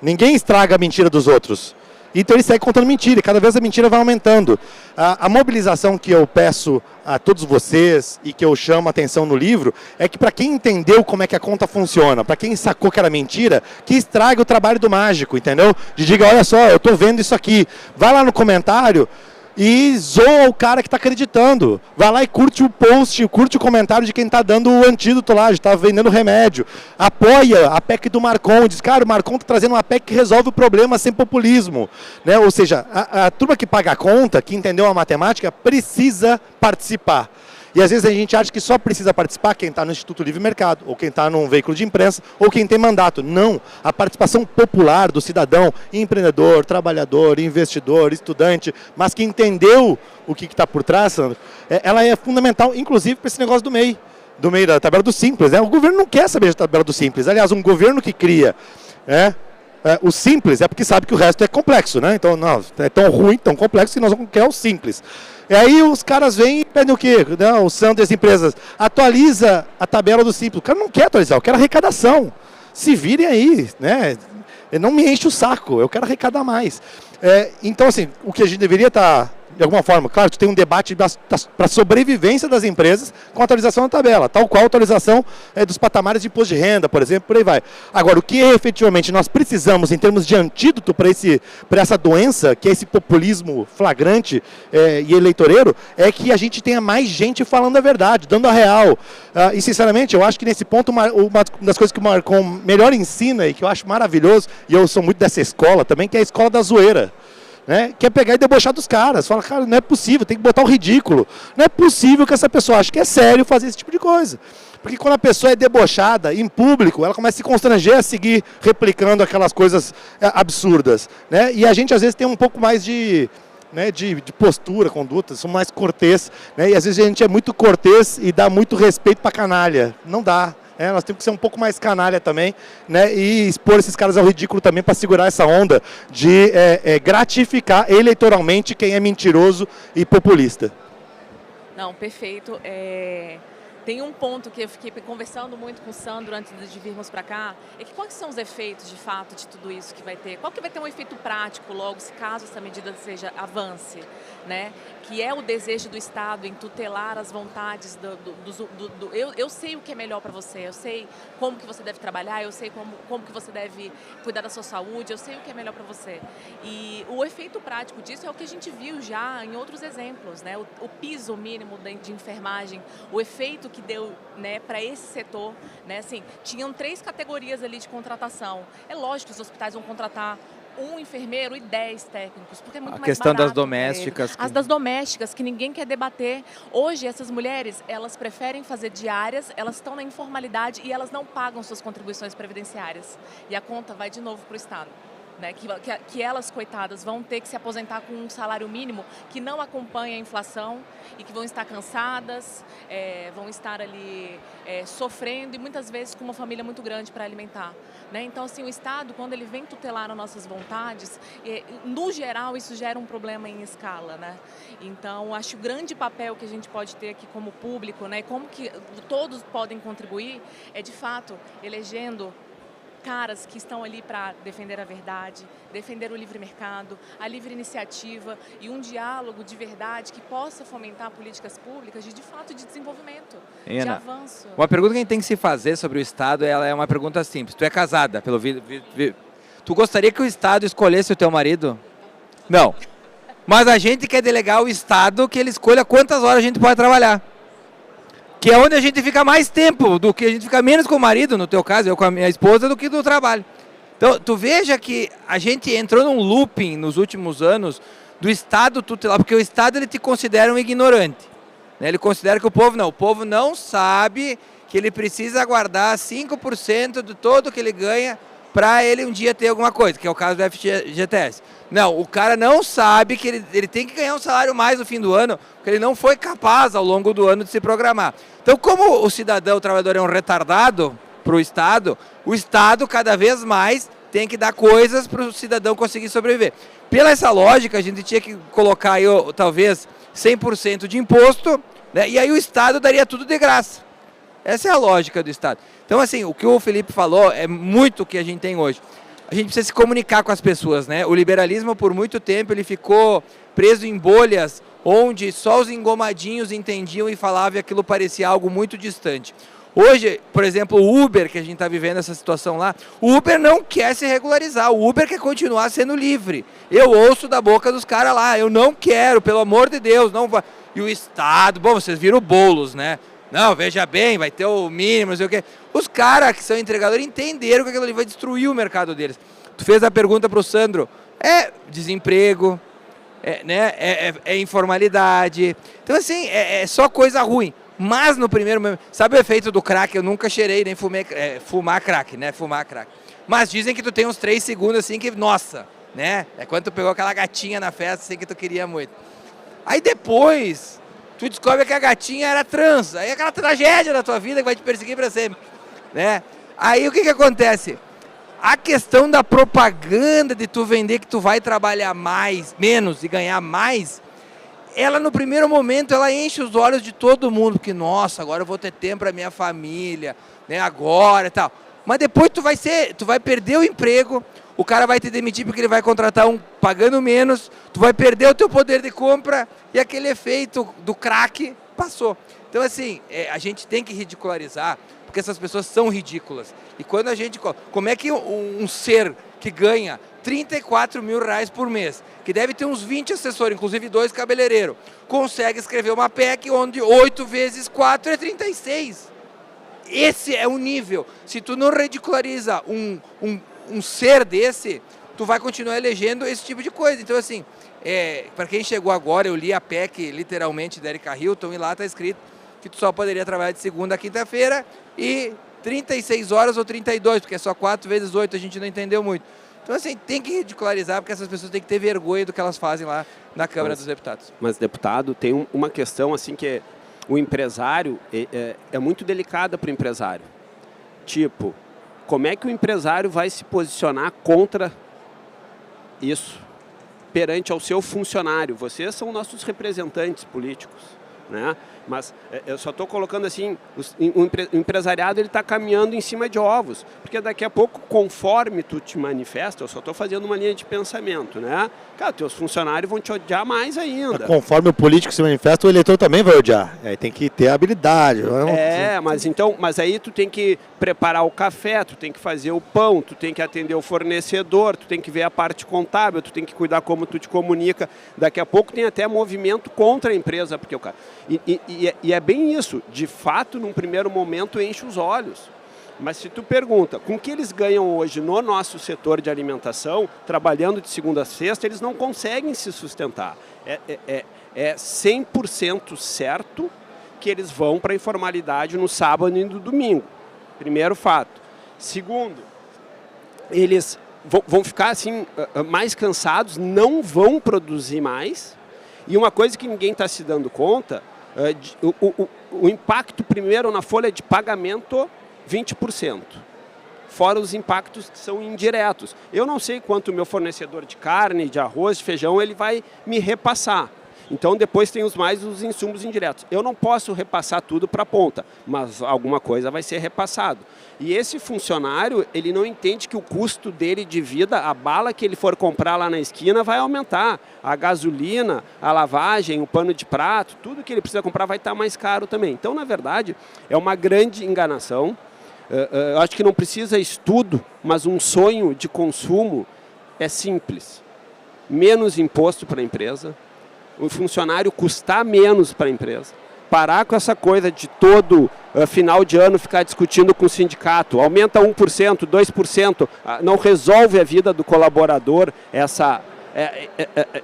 Ninguém estraga a mentira dos outros. Então ele segue contando mentira e cada vez a mentira vai aumentando. A mobilização que eu peço a todos vocês e que eu chamo a atenção no livro é que para quem entendeu como é que a conta funciona, para quem sacou que era mentira, que estrague o trabalho do mágico, entendeu? De diga, olha só, eu estou vendo isso aqui. Vai lá no comentário e zoa o cara que está acreditando. Vai lá e curte o post, curte o comentário de quem está dando o antídoto lá, está vendendo remédio. Apoia a PEC do Marcon, diz, cara, o Marcon está trazendo uma PEC que resolve o problema sem populismo. Né? Ou seja, a turma que paga a conta, que entendeu a matemática, precisa participar. E às vezes a gente acha que só precisa participar quem está no Instituto Livre Mercado, ou quem está num veículo de imprensa, ou quem tem mandato. Não, a participação popular do cidadão, empreendedor, trabalhador, investidor, estudante, mas que entendeu o que está por trás, Sandro, ela é fundamental, inclusive para esse negócio do MEI da tabela do Simples. Né? O governo não quer saber da tabela do Simples. Aliás, um governo que cria o simples é porque sabe que o resto é complexo, né? Então, não, é tão ruim, tão complexo que nós vamos criar o simples. E aí os caras vêm e pedem o quê? Não, o Sandro e as empresas, atualiza a tabela do simples. O cara não quer atualizar, eu quero arrecadação. Se virem aí, né? Não me enche o saco, eu quero arrecadar mais. Então, assim, o que a gente deveria estar, de alguma forma, claro, tu tem um debate para a sobrevivência das empresas com a atualização da tabela, tal qual a atualização dos patamares de imposto de renda, por exemplo, por aí vai. Agora, o que efetivamente nós precisamos em termos de antídoto para essa doença, que é esse populismo flagrante e eleitoreiro, é que a gente tenha mais gente falando a verdade, dando a real. E, sinceramente, eu acho que nesse ponto, uma das coisas que o Marcon melhor ensina e que eu acho maravilhoso, e eu sou muito dessa escola também, que é a escola da zoeira. Né, que é pegar e debochar dos caras. Fala, cara, não é possível, tem que botar o ridículo. Não é possível que essa pessoa ache que é sério fazer esse tipo de coisa. Porque quando a pessoa é debochada em público, ela começa a se constranger a seguir replicando aquelas coisas absurdas, né? E a gente às vezes tem um pouco mais de postura, conduta, somos mais cortês, né? E às vezes a gente é muito cortês e dá muito respeito para canalha. Não dá. Nós temos que ser um pouco mais canalha também, né? E expor esses caras ao ridículo também para segurar essa onda de gratificar eleitoralmente quem é mentiroso e populista. Não, perfeito. Tem um ponto que eu fiquei conversando muito com o Sandro antes de virmos para cá, é que quais são os efeitos, de fato, de tudo isso que vai ter? Qual que vai ter um efeito prático logo, se caso essa medida avance, né? Que é o desejo do Estado em tutelar as vontades eu sei o que é melhor para você, eu sei como que você deve trabalhar, eu sei como que você deve cuidar da sua saúde, eu sei o que é melhor para você. E o efeito prático disso é o que a gente viu já em outros exemplos, né? O piso mínimo de enfermagem, o efeito que deu, né, para esse setor, né? Assim, tinham 3 categorias ali de contratação. É lógico que os hospitais vão contratar um enfermeiro e 10 técnicos, porque é muito mais barato. A questão das domésticas. As das domésticas, que ninguém quer debater. Hoje, essas mulheres, elas preferem fazer diárias, elas estão na informalidade e elas não pagam suas contribuições previdenciárias. E a conta vai de novo para o Estado. Né, que elas, coitadas, vão ter que se aposentar com um salário mínimo que não acompanha a inflação e que vão estar cansadas, vão estar ali sofrendo e muitas vezes com uma família muito grande para alimentar. Né? Então, assim, o Estado, quando ele vem tutelar as nossas vontades, no geral, isso gera um problema em escala. Né? Então, acho que o grande papel que a gente pode ter aqui como público, né, como que todos podem contribuir, é, de fato, elegendo caras que estão ali para defender a verdade, defender o livre mercado, a livre iniciativa e um diálogo de verdade que possa fomentar políticas públicas de fato de desenvolvimento, de avanço. Uma pergunta que a gente tem que se fazer sobre o Estado, ela é uma pergunta simples. Tu é casada, pelo tu gostaria que o Estado escolhesse o teu marido? Não. Mas a gente quer delegar ao Estado que ele escolha quantas horas a gente pode trabalhar. Que é onde a gente fica mais tempo, do que a gente fica menos com o marido, no teu caso, eu com a minha esposa, do que no trabalho. Então, tu veja que a gente entrou num looping nos últimos anos do Estado tutelar, porque o Estado ele te considera um ignorante. Né? Ele considera que o povo não sabe que ele precisa guardar 5% de todo que ele ganha para ele um dia ter alguma coisa, que é o caso do FGTS. Não, o cara não sabe que ele tem que ganhar um salário mais no fim do ano, porque ele não foi capaz ao longo do ano de se programar. Então, como o cidadão, o trabalhador é um retardado para o Estado cada vez mais tem que dar coisas para o cidadão conseguir sobreviver. Pela essa lógica, a gente tinha que colocar aí, talvez 100% de imposto, né? E aí o Estado daria tudo de graça. Essa é a lógica do Estado. Então, assim, o que o Felipe falou é muito o que a gente tem hoje. A gente precisa se comunicar com as pessoas, né? O liberalismo, por muito tempo, ele ficou preso em bolhas onde só os engomadinhos entendiam e falavam e aquilo parecia algo muito distante. Hoje, por exemplo, o Uber, que a gente está vivendo essa situação lá, o Uber não quer se regularizar, o Uber quer continuar sendo livre. Eu ouço da boca dos caras lá, eu não quero, pelo amor de Deus, não vai. E o Estado, bom, vocês viram o Boulos, né? Não, veja bem, vai ter o mínimo, não sei o quê. Os caras que são entregadores entenderam que aquilo ali vai destruir o mercado deles. Tu fez a pergunta para o Sandro, desemprego, é informalidade. Então, assim, é só coisa ruim. Mas no primeiro momento, sabe o efeito do crack? Eu nunca cheirei, nem fumar crack, né? Fumar crack. Mas dizem que tu tem uns 3 segundos assim que, nossa, né? É quando tu pegou aquela gatinha na festa assim que tu queria muito. Aí depois, tu descobre que a gatinha era trans. Aí é aquela tragédia da tua vida que vai te perseguir para sempre, né? Aí o que acontece? A questão da propaganda de tu vender que tu vai trabalhar menos e ganhar mais, ela no primeiro momento ela enche os olhos de todo mundo, porque nossa, agora eu vou ter tempo para minha família, né, agora e tal. Mas depois tu vai perder o emprego, o cara vai te demitir porque ele vai contratar um pagando menos, tu vai perder o teu poder de compra e aquele efeito do crack passou. Então assim, a gente tem que ridicularizar, porque essas pessoas são ridículas. E quando a gente... Como é que um ser que ganha 34 mil reais por mês, que deve ter uns 20 assessores, inclusive 2 cabeleireiros, consegue escrever uma PEC onde 8 vezes 4 é 36? Esse é o nível. Se tu não ridiculariza um ser desse, tu vai continuar elegendo esse tipo de coisa. Então, assim, para quem chegou agora, eu li a PEC, literalmente, da Erika Hilton, e lá está escrito que tu só poderia trabalhar de segunda a quinta-feira e 36 horas ou 32, porque é só 4 vezes 8, a gente não entendeu muito. Então, assim, tem que ridicularizar, porque essas pessoas têm que ter vergonha do que elas fazem lá na Câmara dos Deputados. Mas, deputado, tem uma questão assim que o empresário é muito delicada para o empresário. Tipo, como é que o empresário vai se posicionar contra isso perante ao seu funcionário? Vocês são nossos representantes políticos, né? Mas eu só estou colocando assim, o empresariado ele está caminhando em cima de ovos, porque daqui a pouco, conforme tu te manifesta, eu só estou fazendo uma linha de pensamento, né? Cara, teus funcionários vão te odiar mais ainda. Mas conforme o político se manifesta, o eleitor também vai odiar. Aí tem que ter habilidade. Mas aí tu tem que preparar o café, tu tem que fazer o pão, tu tem que atender o fornecedor, tu tem que ver a parte contábil, tu tem que cuidar como tu te comunica. Daqui a pouco tem até movimento contra a empresa, porque o cara... E é bem isso, de fato, num primeiro momento, enche os olhos. Mas se tu pergunta, com o que eles ganham hoje no nosso setor de alimentação, trabalhando de segunda a sexta, eles não conseguem se sustentar. É 100% certo que eles vão para a informalidade no sábado e no domingo. Primeiro fato. Segundo, eles vão ficar assim, mais cansados, não vão produzir mais. E uma coisa que ninguém está se dando conta... O impacto primeiro na folha de pagamento, 20%. Fora os impactos que são indiretos. Eu não sei quanto o meu fornecedor de carne, de arroz, de feijão, ele vai me repassar. Então depois tem os insumos indiretos. Eu não posso repassar tudo para a ponta, mas alguma coisa vai ser repassado. E esse funcionário, ele não entende que o custo dele de vida, a bala que ele for comprar lá na esquina vai aumentar. A gasolina, a lavagem, o pano de prato, tudo que ele precisa comprar vai estar mais caro também. Então, na verdade, é uma grande enganação. Eu acho que não precisa estudo, mas um sonho de consumo é simples. Menos imposto para a empresa, o funcionário custar menos para a empresa, parar com essa coisa de todo final de ano ficar discutindo com o sindicato, aumenta 1%, 2%, não resolve a vida do colaborador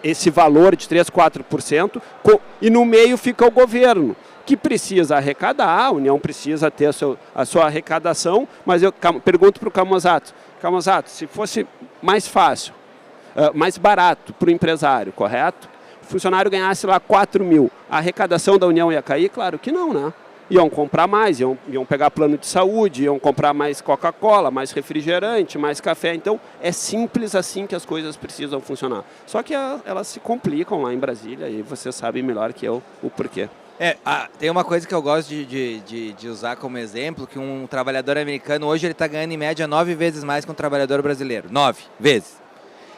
esse valor de 3%, 4%, e no meio fica o governo, que precisa arrecadar, a União precisa ter a sua arrecadação, mas eu pergunto para o Camozzato, se fosse mais fácil, mais barato para o empresário, correto? O funcionário ganhasse lá 4 mil, a arrecadação da União ia cair? Claro que não, né? Iam comprar mais, iam pegar plano de saúde, iam comprar mais Coca-Cola, mais refrigerante, mais café. Então, é simples assim que as coisas precisam funcionar. Só que elas se complicam lá em Brasília e você sabe melhor que eu o porquê. Tem uma coisa que eu gosto de usar como exemplo, que um trabalhador americano hoje ele está ganhando em média 9 vezes mais que um trabalhador brasileiro. 9 vezes.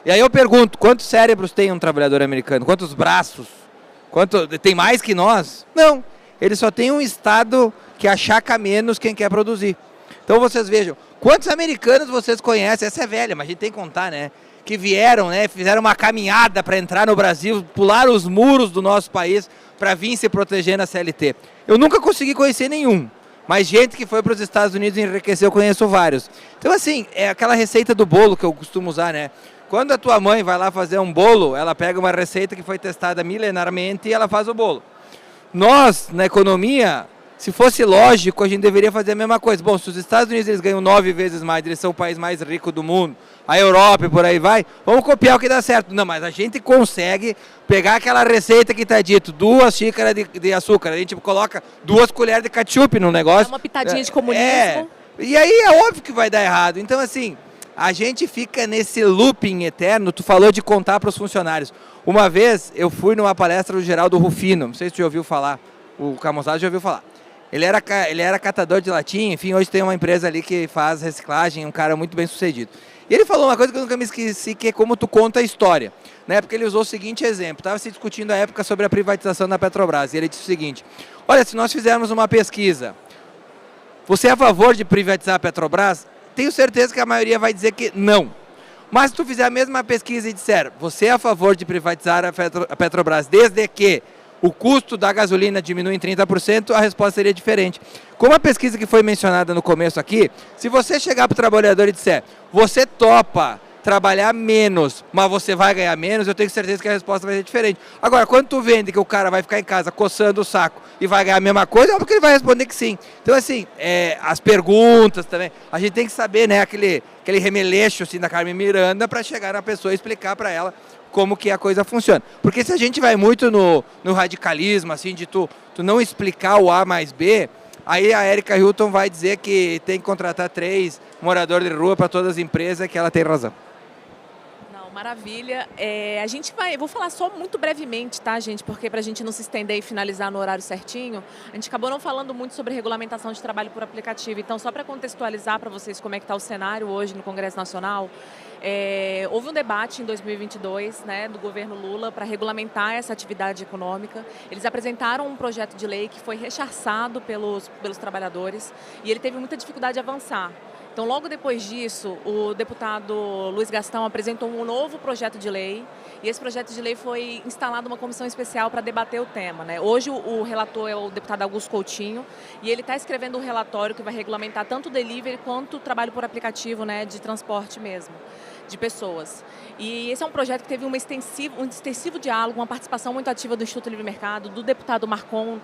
E aí eu pergunto, quantos cérebros tem um trabalhador americano? Quantos braços? Tem mais que nós? Não. Ele só tem um estado que achaca menos quem quer produzir. Então vocês vejam, quantos americanos vocês conhecem? Essa é velha, mas a gente tem que contar, né? Que vieram, né? Fizeram uma caminhada para entrar no Brasil, pularam os muros do nosso país para vir se proteger na CLT. Eu nunca consegui conhecer nenhum. Mas gente que foi para os Estados Unidos e enriqueceu, eu conheço vários. Então assim, é aquela receita do bolo que eu costumo usar, né? Quando a tua mãe vai lá fazer um bolo, ela pega uma receita que foi testada milenarmente e ela faz o bolo. Nós, na economia, se fosse lógico, a gente deveria fazer a mesma coisa. Bom, se os Estados Unidos eles ganham 9 vezes mais, eles são o país mais rico do mundo, a Europa e por aí vai, vamos copiar o que dá certo. Não, mas a gente consegue pegar aquela receita que está dito, 2 xícaras de açúcar, a gente coloca 2 colheres de ketchup no negócio. É uma pitadinha de comunismo. E aí é óbvio que vai dar errado. Então, assim... A gente fica nesse looping eterno. Tu falou de contar para os funcionários. Uma vez eu fui numa palestra do Geraldo Rufino, não sei se tu já ouviu falar, o Camozzato já ouviu falar. Ele era catador de latinha, enfim, hoje tem uma empresa ali que faz reciclagem, um cara muito bem sucedido. E ele falou uma coisa que eu nunca me esqueci, que é como tu conta a história. Na época ele usou o seguinte exemplo, estava se discutindo a época sobre a privatização da Petrobras, e ele disse o seguinte, olha, se nós fizermos uma pesquisa, você é a favor de privatizar a Petrobras? Tenho certeza que a maioria vai dizer que não. Mas se tu fizer a mesma pesquisa e disser, você é a favor de privatizar a Petrobras, desde que o custo da gasolina diminui em 30%, a resposta seria diferente. Como a pesquisa que foi mencionada no começo aqui, se você chegar para o trabalhador e disser, você topa trabalhar menos, mas você vai ganhar menos, eu tenho certeza que a resposta vai ser diferente. Agora, quando tu vende que o cara vai ficar em casa coçando o saco e vai ganhar a mesma coisa, é porque ele vai responder que sim. Então, assim, as perguntas também, a gente tem que saber, né, aquele remeleixo assim, da Carmen Miranda para chegar na pessoa e explicar para ela como que a coisa funciona. Porque se a gente vai muito no radicalismo, assim, de tu não explicar o A mais B, aí a Erika Hilton vai dizer que tem que contratar 3 moradores de rua para todas as empresas, que ela tem razão. Não, maravilha. A gente vou falar só muito brevemente, tá, gente? Porque para a gente não se estender e finalizar no horário certinho, a gente acabou não falando muito sobre regulamentação de trabalho por aplicativo. Então, só para contextualizar para vocês como é que está o cenário hoje no Congresso Nacional, houve um debate em 2022, né, do governo Lula para regulamentar essa atividade econômica. Eles apresentaram um projeto de lei que foi rechaçado pelos trabalhadores e ele teve muita dificuldade de avançar. Então, logo depois disso, o deputado Luiz Gastão apresentou um novo projeto de lei e esse projeto de lei foi instalado uma comissão especial para debater o tema, né? Hoje o relator é o deputado Augusto Coutinho e ele está escrevendo um relatório que vai regulamentar tanto o delivery quanto o trabalho por aplicativo, né, de transporte mesmo, de pessoas. E esse é um projeto que teve um extensivo diálogo, uma participação muito ativa do Instituto Livre Mercado, do deputado Marcon,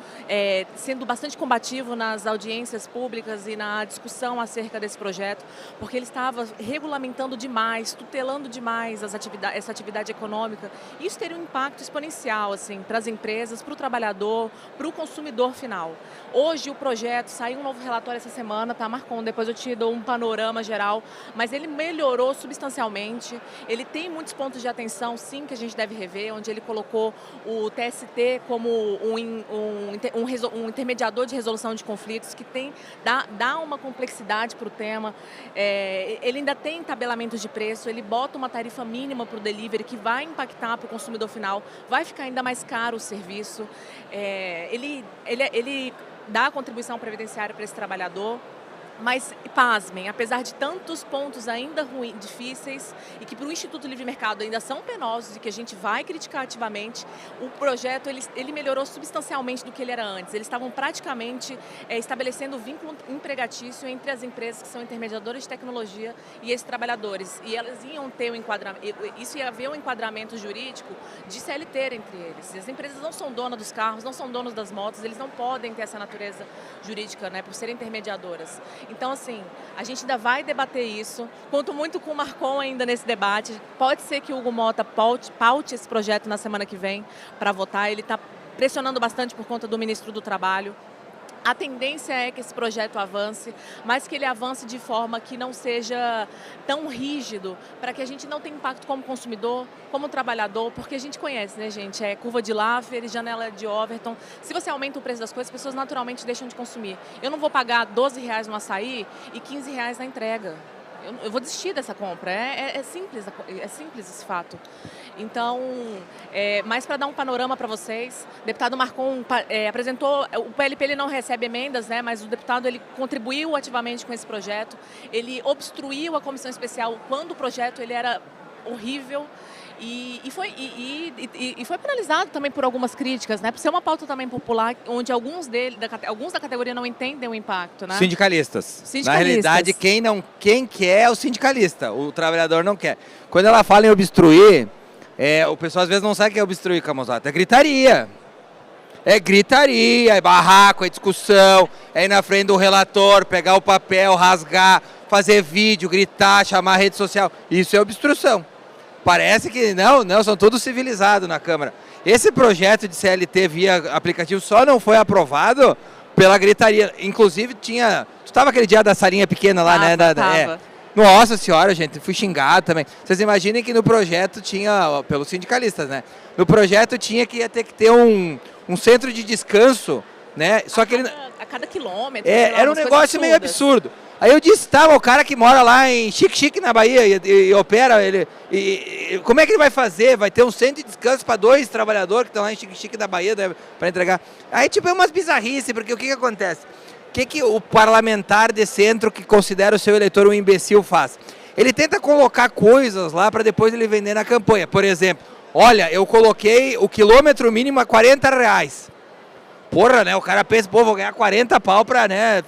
sendo bastante combativo nas audiências públicas e na discussão acerca desse projeto, porque ele estava regulamentando demais, tutelando demais essa atividade econômica. E isso teria um impacto exponencial assim, para as empresas, para o trabalhador, para o consumidor final. Hoje o projeto, saiu um novo relatório essa semana, tá, Marcon? Depois eu te dou um panorama geral, mas ele melhorou substancialmente. Ele tem muitos pontos de atenção, sim, que a gente deve rever, onde ele colocou o TST como um intermediador de resolução de conflitos, que dá uma complexidade para o tema. Ele ainda tem tabelamentos de preço, ele bota uma tarifa mínima para o delivery, que vai impactar para o consumidor final, vai ficar ainda mais caro o serviço. Ele dá a contribuição previdenciária para esse trabalhador. Mas, pasmem, apesar de tantos pontos ainda difíceis e que para o Instituto Livre Mercado ainda são penosos e que a gente vai criticar ativamente, o projeto ele melhorou substancialmente do que ele era antes. Eles estavam praticamente estabelecendo o vínculo empregatício entre as empresas que são intermediadoras de tecnologia e esses trabalhadores. E elas iam ter isso ia haver um enquadramento jurídico de CLT entre eles. As empresas não são donas dos carros, não são donos das motos, eles não podem ter essa natureza jurídica, né, por serem intermediadoras. Então, assim, a gente ainda vai debater isso. Conto muito com o Marcon ainda nesse debate. Pode ser que o Hugo Mota paute esse projeto na semana que vem para votar. Ele está pressionando bastante por conta do ministro do Trabalho. A tendência é que esse projeto avance, mas que ele avance de forma que não seja tão rígido, para que a gente não tenha impacto como consumidor, como trabalhador, porque a gente conhece, né, gente? Curva de Laffer, janela de Overton. Se você aumenta o preço das coisas, as pessoas naturalmente deixam de consumir. Eu não vou pagar R$12 no açaí e R$15 na entrega. Eu vou desistir dessa compra. É simples esse fato. Então, mas para dar um panorama para vocês, o deputado Marcon apresentou, o PLP ele não recebe emendas, né, mas o deputado ele contribuiu ativamente com esse projeto, ele obstruiu a comissão especial quando o projeto ele era horrível. E foi penalizado também por algumas críticas, né? Por ser uma pauta também popular, onde alguns da categoria não entendem o impacto, né? Sindicalistas. Na realidade, quem quer é o sindicalista, o trabalhador não quer. Quando ela fala em obstruir, o pessoal às vezes não sabe o que é obstruir, Camosata. É gritaria. É gritaria, é barraco, é discussão, é ir na frente do relator, pegar o papel, rasgar, fazer vídeo, gritar, chamar a rede social. Isso é obstrução. Parece que não, são todos civilizados na Câmara. Esse projeto de CLT via aplicativo só não foi aprovado pela gritaria. Inclusive tu estava aquele dia da salinha pequena lá, né? Tava. Nossa senhora, gente, fui xingado também. Vocês imaginem que no projeto tinha, pelos sindicalistas, né? No projeto ia ter que ter um centro de descanso, né? Só que a cada quilômetro. Era um negócio meio absurdo. Aí eu disse, o cara que mora lá em Xique-Xique, na Bahia, e opera, como é que ele vai fazer? Vai ter um centro de descanso para 2 trabalhadores que estão lá em Xique-Xique, na Bahia, para entregar. Aí, é umas bizarrices, porque o que acontece? O que o parlamentar de centro que considera o seu eleitor um imbecil faz? Ele tenta colocar coisas lá para depois ele vender na campanha. Por exemplo, olha, eu coloquei o quilômetro mínimo a R$40. Porra, né? O cara pensa, vou ganhar 40 pau pra, né,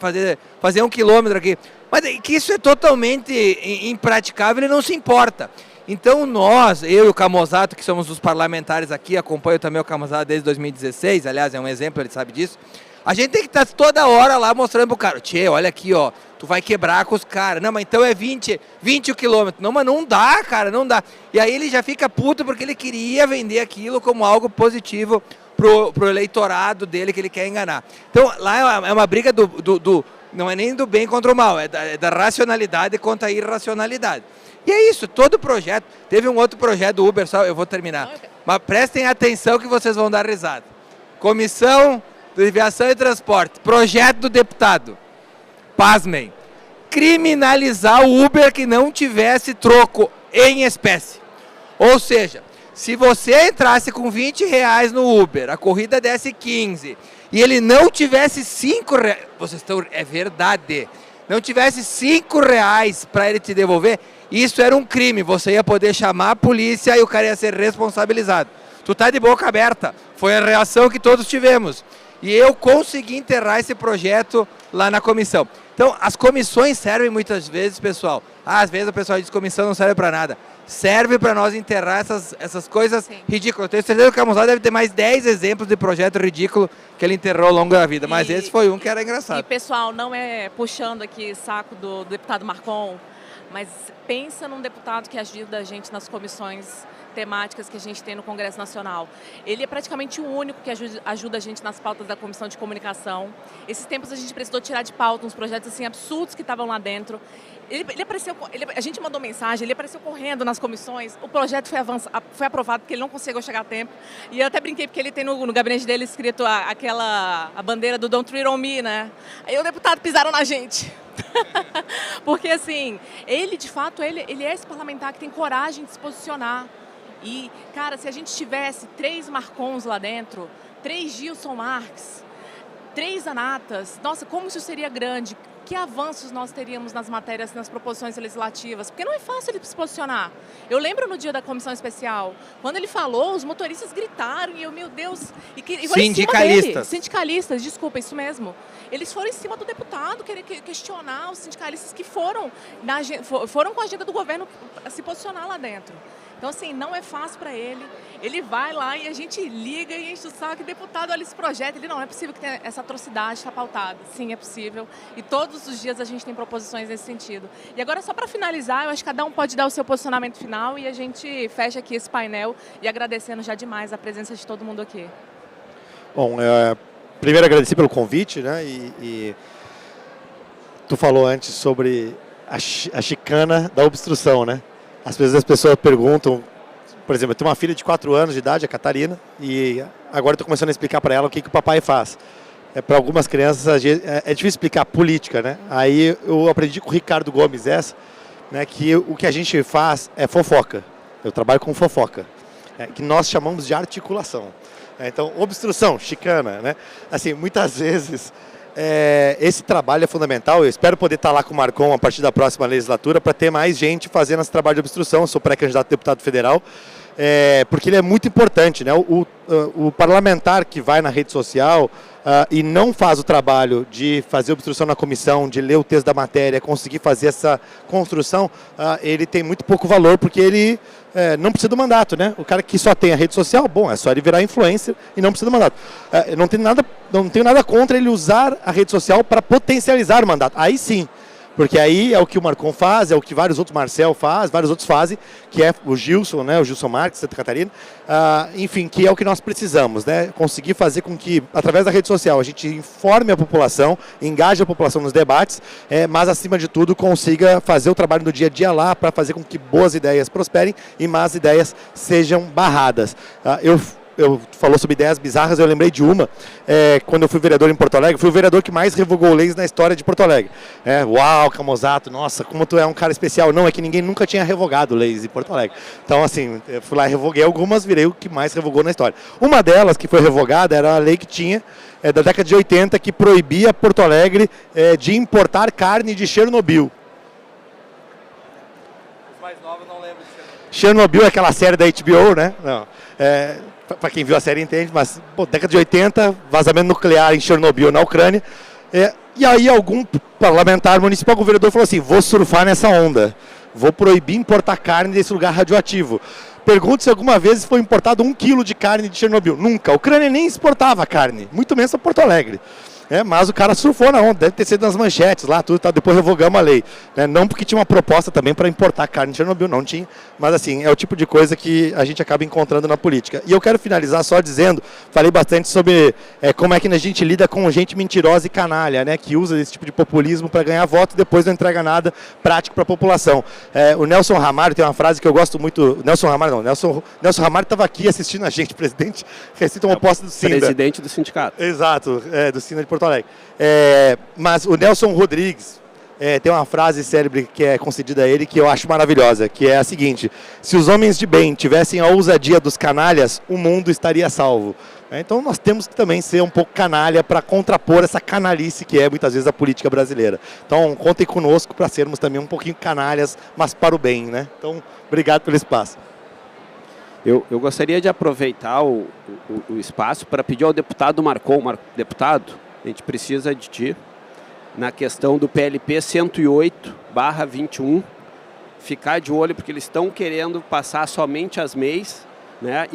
fazer 1 quilômetro aqui. Mas que isso é totalmente impraticável e não se importa. Então nós, eu e o Camozato, que somos os parlamentares aqui, acompanho também o Camozato desde 2016, aliás, é um exemplo, ele sabe disso. A gente tem que estar toda hora lá mostrando pro cara, tchê, olha aqui, ó, tu vai quebrar com os caras. Não, mas então é 20 o quilômetro. Não, mas não dá, cara, não dá. E aí ele já fica puto porque ele queria vender aquilo como algo positivo pro eleitorado dele que ele quer enganar. Então lá é uma briga não é nem do bem contra o mal, é da racionalidade contra a irracionalidade. E é isso, todo projeto. Teve um outro projeto do Uber, só eu vou terminar. Mas prestem atenção que vocês vão dar risada. Comissão de Aviação e Transporte, projeto do deputado. Pasmem. Criminalizar o Uber que não tivesse troco em espécie. Ou seja, se você entrasse com R$20 no Uber, a corrida desse 15, e ele não tivesse R$5, é verdade, não tivesse R$5 para ele te devolver, isso era um crime, você ia poder chamar a polícia e o cara ia ser responsabilizado. Tu tá de boca aberta, foi a reação que todos tivemos. E eu consegui enterrar esse projeto lá na comissão. Então, as comissões servem muitas vezes, pessoal. Às vezes o pessoal diz que comissão não serve para nada. Serve para nós enterrar essas coisas ridículas. Eu tenho certeza que o Camusato deve ter mais 10 exemplos de projeto ridículo que ele enterrou ao longo da vida. Mas esse foi um que era engraçado. E, pessoal, não é puxando aqui saco do deputado Marcon, mas pensa num deputado que ajuda a gente nas comissões temáticas que a gente tem no Congresso Nacional. Ele é praticamente o único que ajuda a gente nas pautas da Comissão de Comunicação. Esses tempos a gente precisou tirar de pauta uns projetos assim absurdos que estavam lá dentro. Ele apareceu, a gente mandou mensagem, ele apareceu correndo nas comissões, o projeto foi aprovado porque ele não conseguiu chegar a tempo. E eu até brinquei porque ele tem no gabinete dele escrito a bandeira do Don't Treat on Me, né? Aí o deputado pisaram na gente. Porque assim, ele de fato, ele é esse parlamentar que tem coragem de se posicionar. E, cara, se a gente tivesse 3 Marcons lá dentro, 3 Gilson Marques, 3 Anatas, nossa, como isso seria grande. Que avanços nós teríamos nas matérias, nas proposições legislativas? Porque não é fácil ele se posicionar. Eu lembro no dia da comissão especial, quando ele falou, os motoristas gritaram e eu, meu Deus... E sindicalistas. Sindicalistas, desculpa, isso mesmo. Eles foram em cima do deputado, querer questionar os sindicalistas que foram com a agenda do governo se posicionar lá dentro. Então, assim, não é fácil para ele. Ele vai lá e a gente liga e enche o saco. Deputado, olha esse projeto. Ele, não é possível que tenha essa atrocidade, está pautada. Sim, é possível. E todos os dias a gente tem proposições nesse sentido. E agora, só para finalizar, eu acho que cada um pode dar o seu posicionamento final e a gente fecha aqui esse painel e agradecendo já demais a presença de todo mundo aqui. Bom, primeiro agradecer pelo convite, né? E tu falou antes sobre a chicana da obstrução, né? Às vezes as pessoas perguntam, por exemplo, eu tenho uma filha de 4 anos de idade, a Catarina, e agora estou começando a explicar para ela o que o papai faz. Para algumas crianças é difícil explicar política, né? Aí eu aprendi com o Ricardo Gomes né, que o que a gente faz é fofoca. Eu trabalho com fofoca, que nós chamamos de articulação. Então, obstrução, chicana, né? Assim, muitas vezes... esse trabalho é fundamental. Eu espero poder estar lá com o Marcon a partir da próxima legislatura para ter mais gente fazendo esse trabalho de obstrução. Eu sou pré-candidato a deputado federal, porque ele é muito importante, né? O parlamentar que vai na rede social e não faz o trabalho de fazer obstrução na comissão, de ler o texto da matéria, conseguir fazer essa construção, ele tem muito pouco valor, porque ele não precisa do mandato, né? O cara que só tem a rede social, bom, é só ele virar influencer e não precisa do mandato. Não tenho nada contra ele usar a rede social para potencializar o mandato. Aí sim, porque aí é o que o Marcon faz, é o que vários outros, Marcel faz, vários outros fazem, que é o Gilson, né? O Gilson Marques, Santa Catarina, enfim, que é o que nós precisamos, né? Conseguir fazer com que, através da rede social, a gente informe a população, engaje a população nos debates, mas, acima de tudo, consiga fazer o trabalho do dia a dia lá para fazer com que boas ideias prosperem e más ideias sejam barradas. Eu falou sobre ideias bizarras, eu lembrei de uma, quando eu fui vereador em Porto Alegre, fui o vereador que mais revogou leis na história de Porto Alegre. Uau, Camozato, nossa, como tu é um cara especial. Não, é que ninguém nunca tinha revogado leis em Porto Alegre. Então, assim, eu fui lá e revoguei algumas, virei o que mais revogou na história. Uma delas que foi revogada era a lei que tinha, da década de 80, que proibia Porto Alegre de importar carne de Chernobyl. Os mais novos não lembram de Chernobyl é aquela série da HBO, né? Não. Para quem viu a série entende, mas década de 80, vazamento nuclear em Chernobyl, na Ucrânia. E aí algum parlamentar municipal, governador, falou assim, vou surfar nessa onda, vou proibir importar carne desse lugar radioativo. Pergunto se alguma vez foi importado 1 quilo de carne de Chernobyl. Nunca. A Ucrânia nem exportava carne, muito menos para Porto Alegre. Mas o cara surfou na onda, deve ter sido nas manchetes lá, tudo, tá, depois revogamos a lei. Não porque tinha uma proposta também para importar carne de Chernobyl, não tinha, mas assim, é o tipo de coisa que a gente acaba encontrando na política. E eu quero finalizar só dizendo, falei bastante sobre como é que a gente lida com gente mentirosa e canalha, né, que usa esse tipo de populismo para ganhar voto e depois não entrega nada prático para a população. O Nelson Ramário tem uma frase que eu gosto muito, Nelson Ramário estava aqui assistindo a gente, presidente, recita uma posse do Sinda. Presidente do sindicato. Exato, do Sinda de Porto Alegre. Mas o Nelson Rodrigues tem uma frase célebre que é concedida a ele que eu acho maravilhosa, que é a seguinte: se os homens de bem tivessem a ousadia dos canalhas, o mundo estaria salvo. Então nós temos que também ser um pouco canalha para contrapor essa canalice que é muitas vezes a política brasileira. Então contem conosco para sermos também um pouquinho canalhas, mas para o bem, né? Então obrigado pelo espaço. Eu gostaria de aproveitar o espaço para pedir ao deputado Marcon, deputado, a gente precisa de ti na questão do PLP 108/21, ficar de olho porque eles estão querendo passar somente as MEIs, né,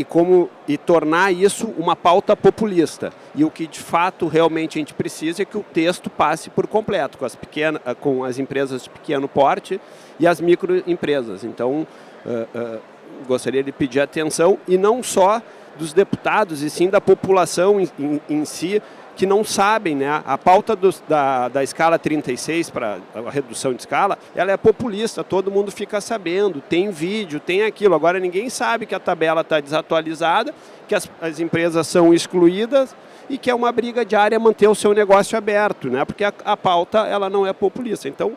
e tornar isso uma pauta populista. E o que de fato realmente a gente precisa é que o texto passe por completo com as empresas de pequeno porte e as microempresas. Então, gostaria de pedir atenção, e não só dos deputados, e sim da população em si, que não sabem, né? A pauta da escala 36 para a redução de escala, ela é populista, todo mundo fica sabendo, tem vídeo, tem aquilo. Agora ninguém sabe que a tabela está desatualizada, que as empresas são excluídas e que é uma briga diária manter o seu negócio aberto, né? Porque a pauta ela não é populista. Então,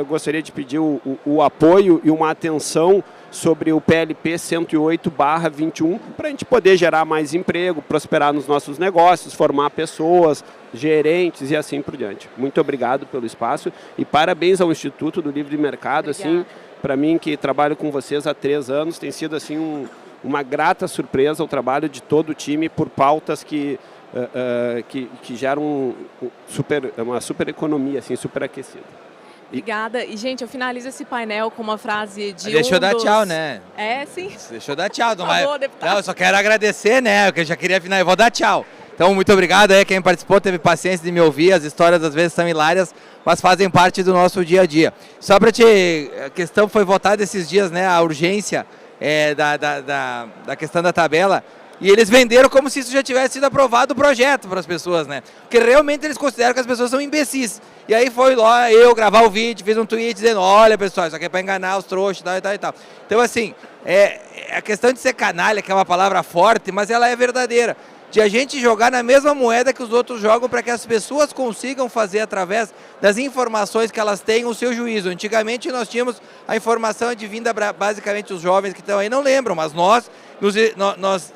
gostaria de pedir o apoio e uma atenção sobre o PLP 108/21, para a gente poder gerar mais emprego, prosperar nos nossos negócios, formar pessoas, gerentes e assim por diante. Muito obrigado pelo espaço e parabéns ao Instituto do Livre Mercado. Assim, para mim, que trabalho com vocês há 3 anos, tem sido assim uma grata surpresa o trabalho de todo o time por pautas que geram uma super economia, assim, super aquecida. Obrigada. E, gente, eu finalizo esse painel com uma frase de Deixa eu dar tchau, né? Sim. Deixa eu dar tchau. Não, Por favor, deputado. Não, eu só quero agradecer, né? Porque eu já queria finalizar. Eu vou dar tchau. Então, muito obrigado aí quem participou, teve paciência de me ouvir. As histórias às vezes são hilárias, mas fazem parte do nosso dia a dia. Só para a questão foi votada esses dias, né? A urgência da questão da tabela. E eles venderam como se isso já tivesse sido aprovado o projeto para as pessoas, né? Porque realmente eles consideram que as pessoas são imbecis. E aí foi lá eu gravar o vídeo, fiz um tweet dizendo, olha pessoal, isso aqui é para enganar os trouxas e tal e tal e tal. Então assim, a questão de ser canalha, que é uma palavra forte, mas ela é verdadeira. De a gente jogar na mesma moeda que os outros jogam para que as pessoas consigam fazer através das informações que elas têm o seu juízo. Antigamente nós tínhamos a informação advinda basicamente os jovens que estão aí não lembram, mas nós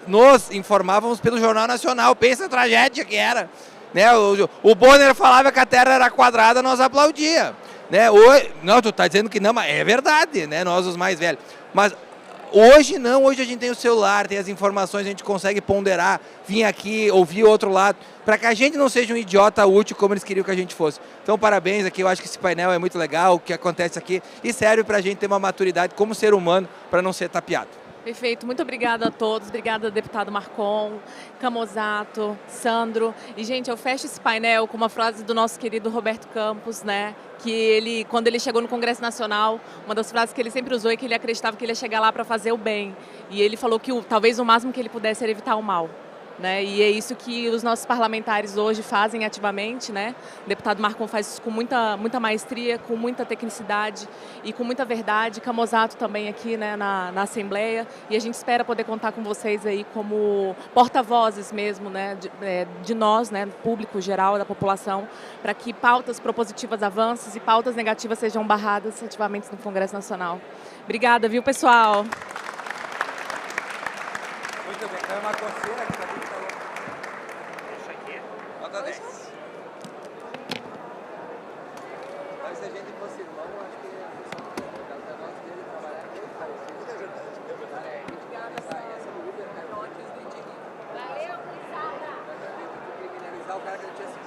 nos informávamos pelo Jornal Nacional. Pensa a tragédia que era. Né? O Bonner falava que a Terra era quadrada, nós aplaudia. Né? Não, tu está dizendo que não, mas é verdade, né? Nós os mais velhos. Mas hoje não, hoje a gente tem o celular, tem as informações, a gente consegue ponderar, vir aqui, ouvir o outro lado, para que a gente não seja um idiota útil como eles queriam que a gente fosse. Então, parabéns aqui, eu acho que esse painel é muito legal, o que acontece aqui, e serve para a gente ter uma maturidade como ser humano, para não ser tapeado. Perfeito, muito obrigada a todos, obrigada deputado Marcon, Camozzato, Sandro. E, gente, eu fecho esse painel com uma frase do nosso querido Roberto Campos, né? Que ele, quando ele chegou no Congresso Nacional, uma das frases que ele sempre usou é que ele acreditava que ele ia chegar lá para fazer o bem. E ele falou que talvez o máximo que ele pudesse era evitar o mal. Né? E é isso que os nossos parlamentares hoje fazem ativamente, né? O deputado Marcon faz isso com muita maestria, com muita tecnicidade e com muita verdade. Camozzato também aqui, né, na Assembleia, e a gente espera poder contar com vocês aí como porta-vozes mesmo, né, de nós, né, do público geral, da população, para que pautas propositivas avancem e pautas negativas sejam barradas ativamente no Congresso Nacional. Obrigada, viu, pessoal? Muito bem, então é uma coceira aqui. Nota 10. Mas se a gente fosse irmão, acho que ia funcionar. Por causa da nós dele trabalhar aqui, é verdade. Essa do Uber, cara, eu antes de gente rir. Valeu, Crisada! Criminalizar o cara que não tinha sido.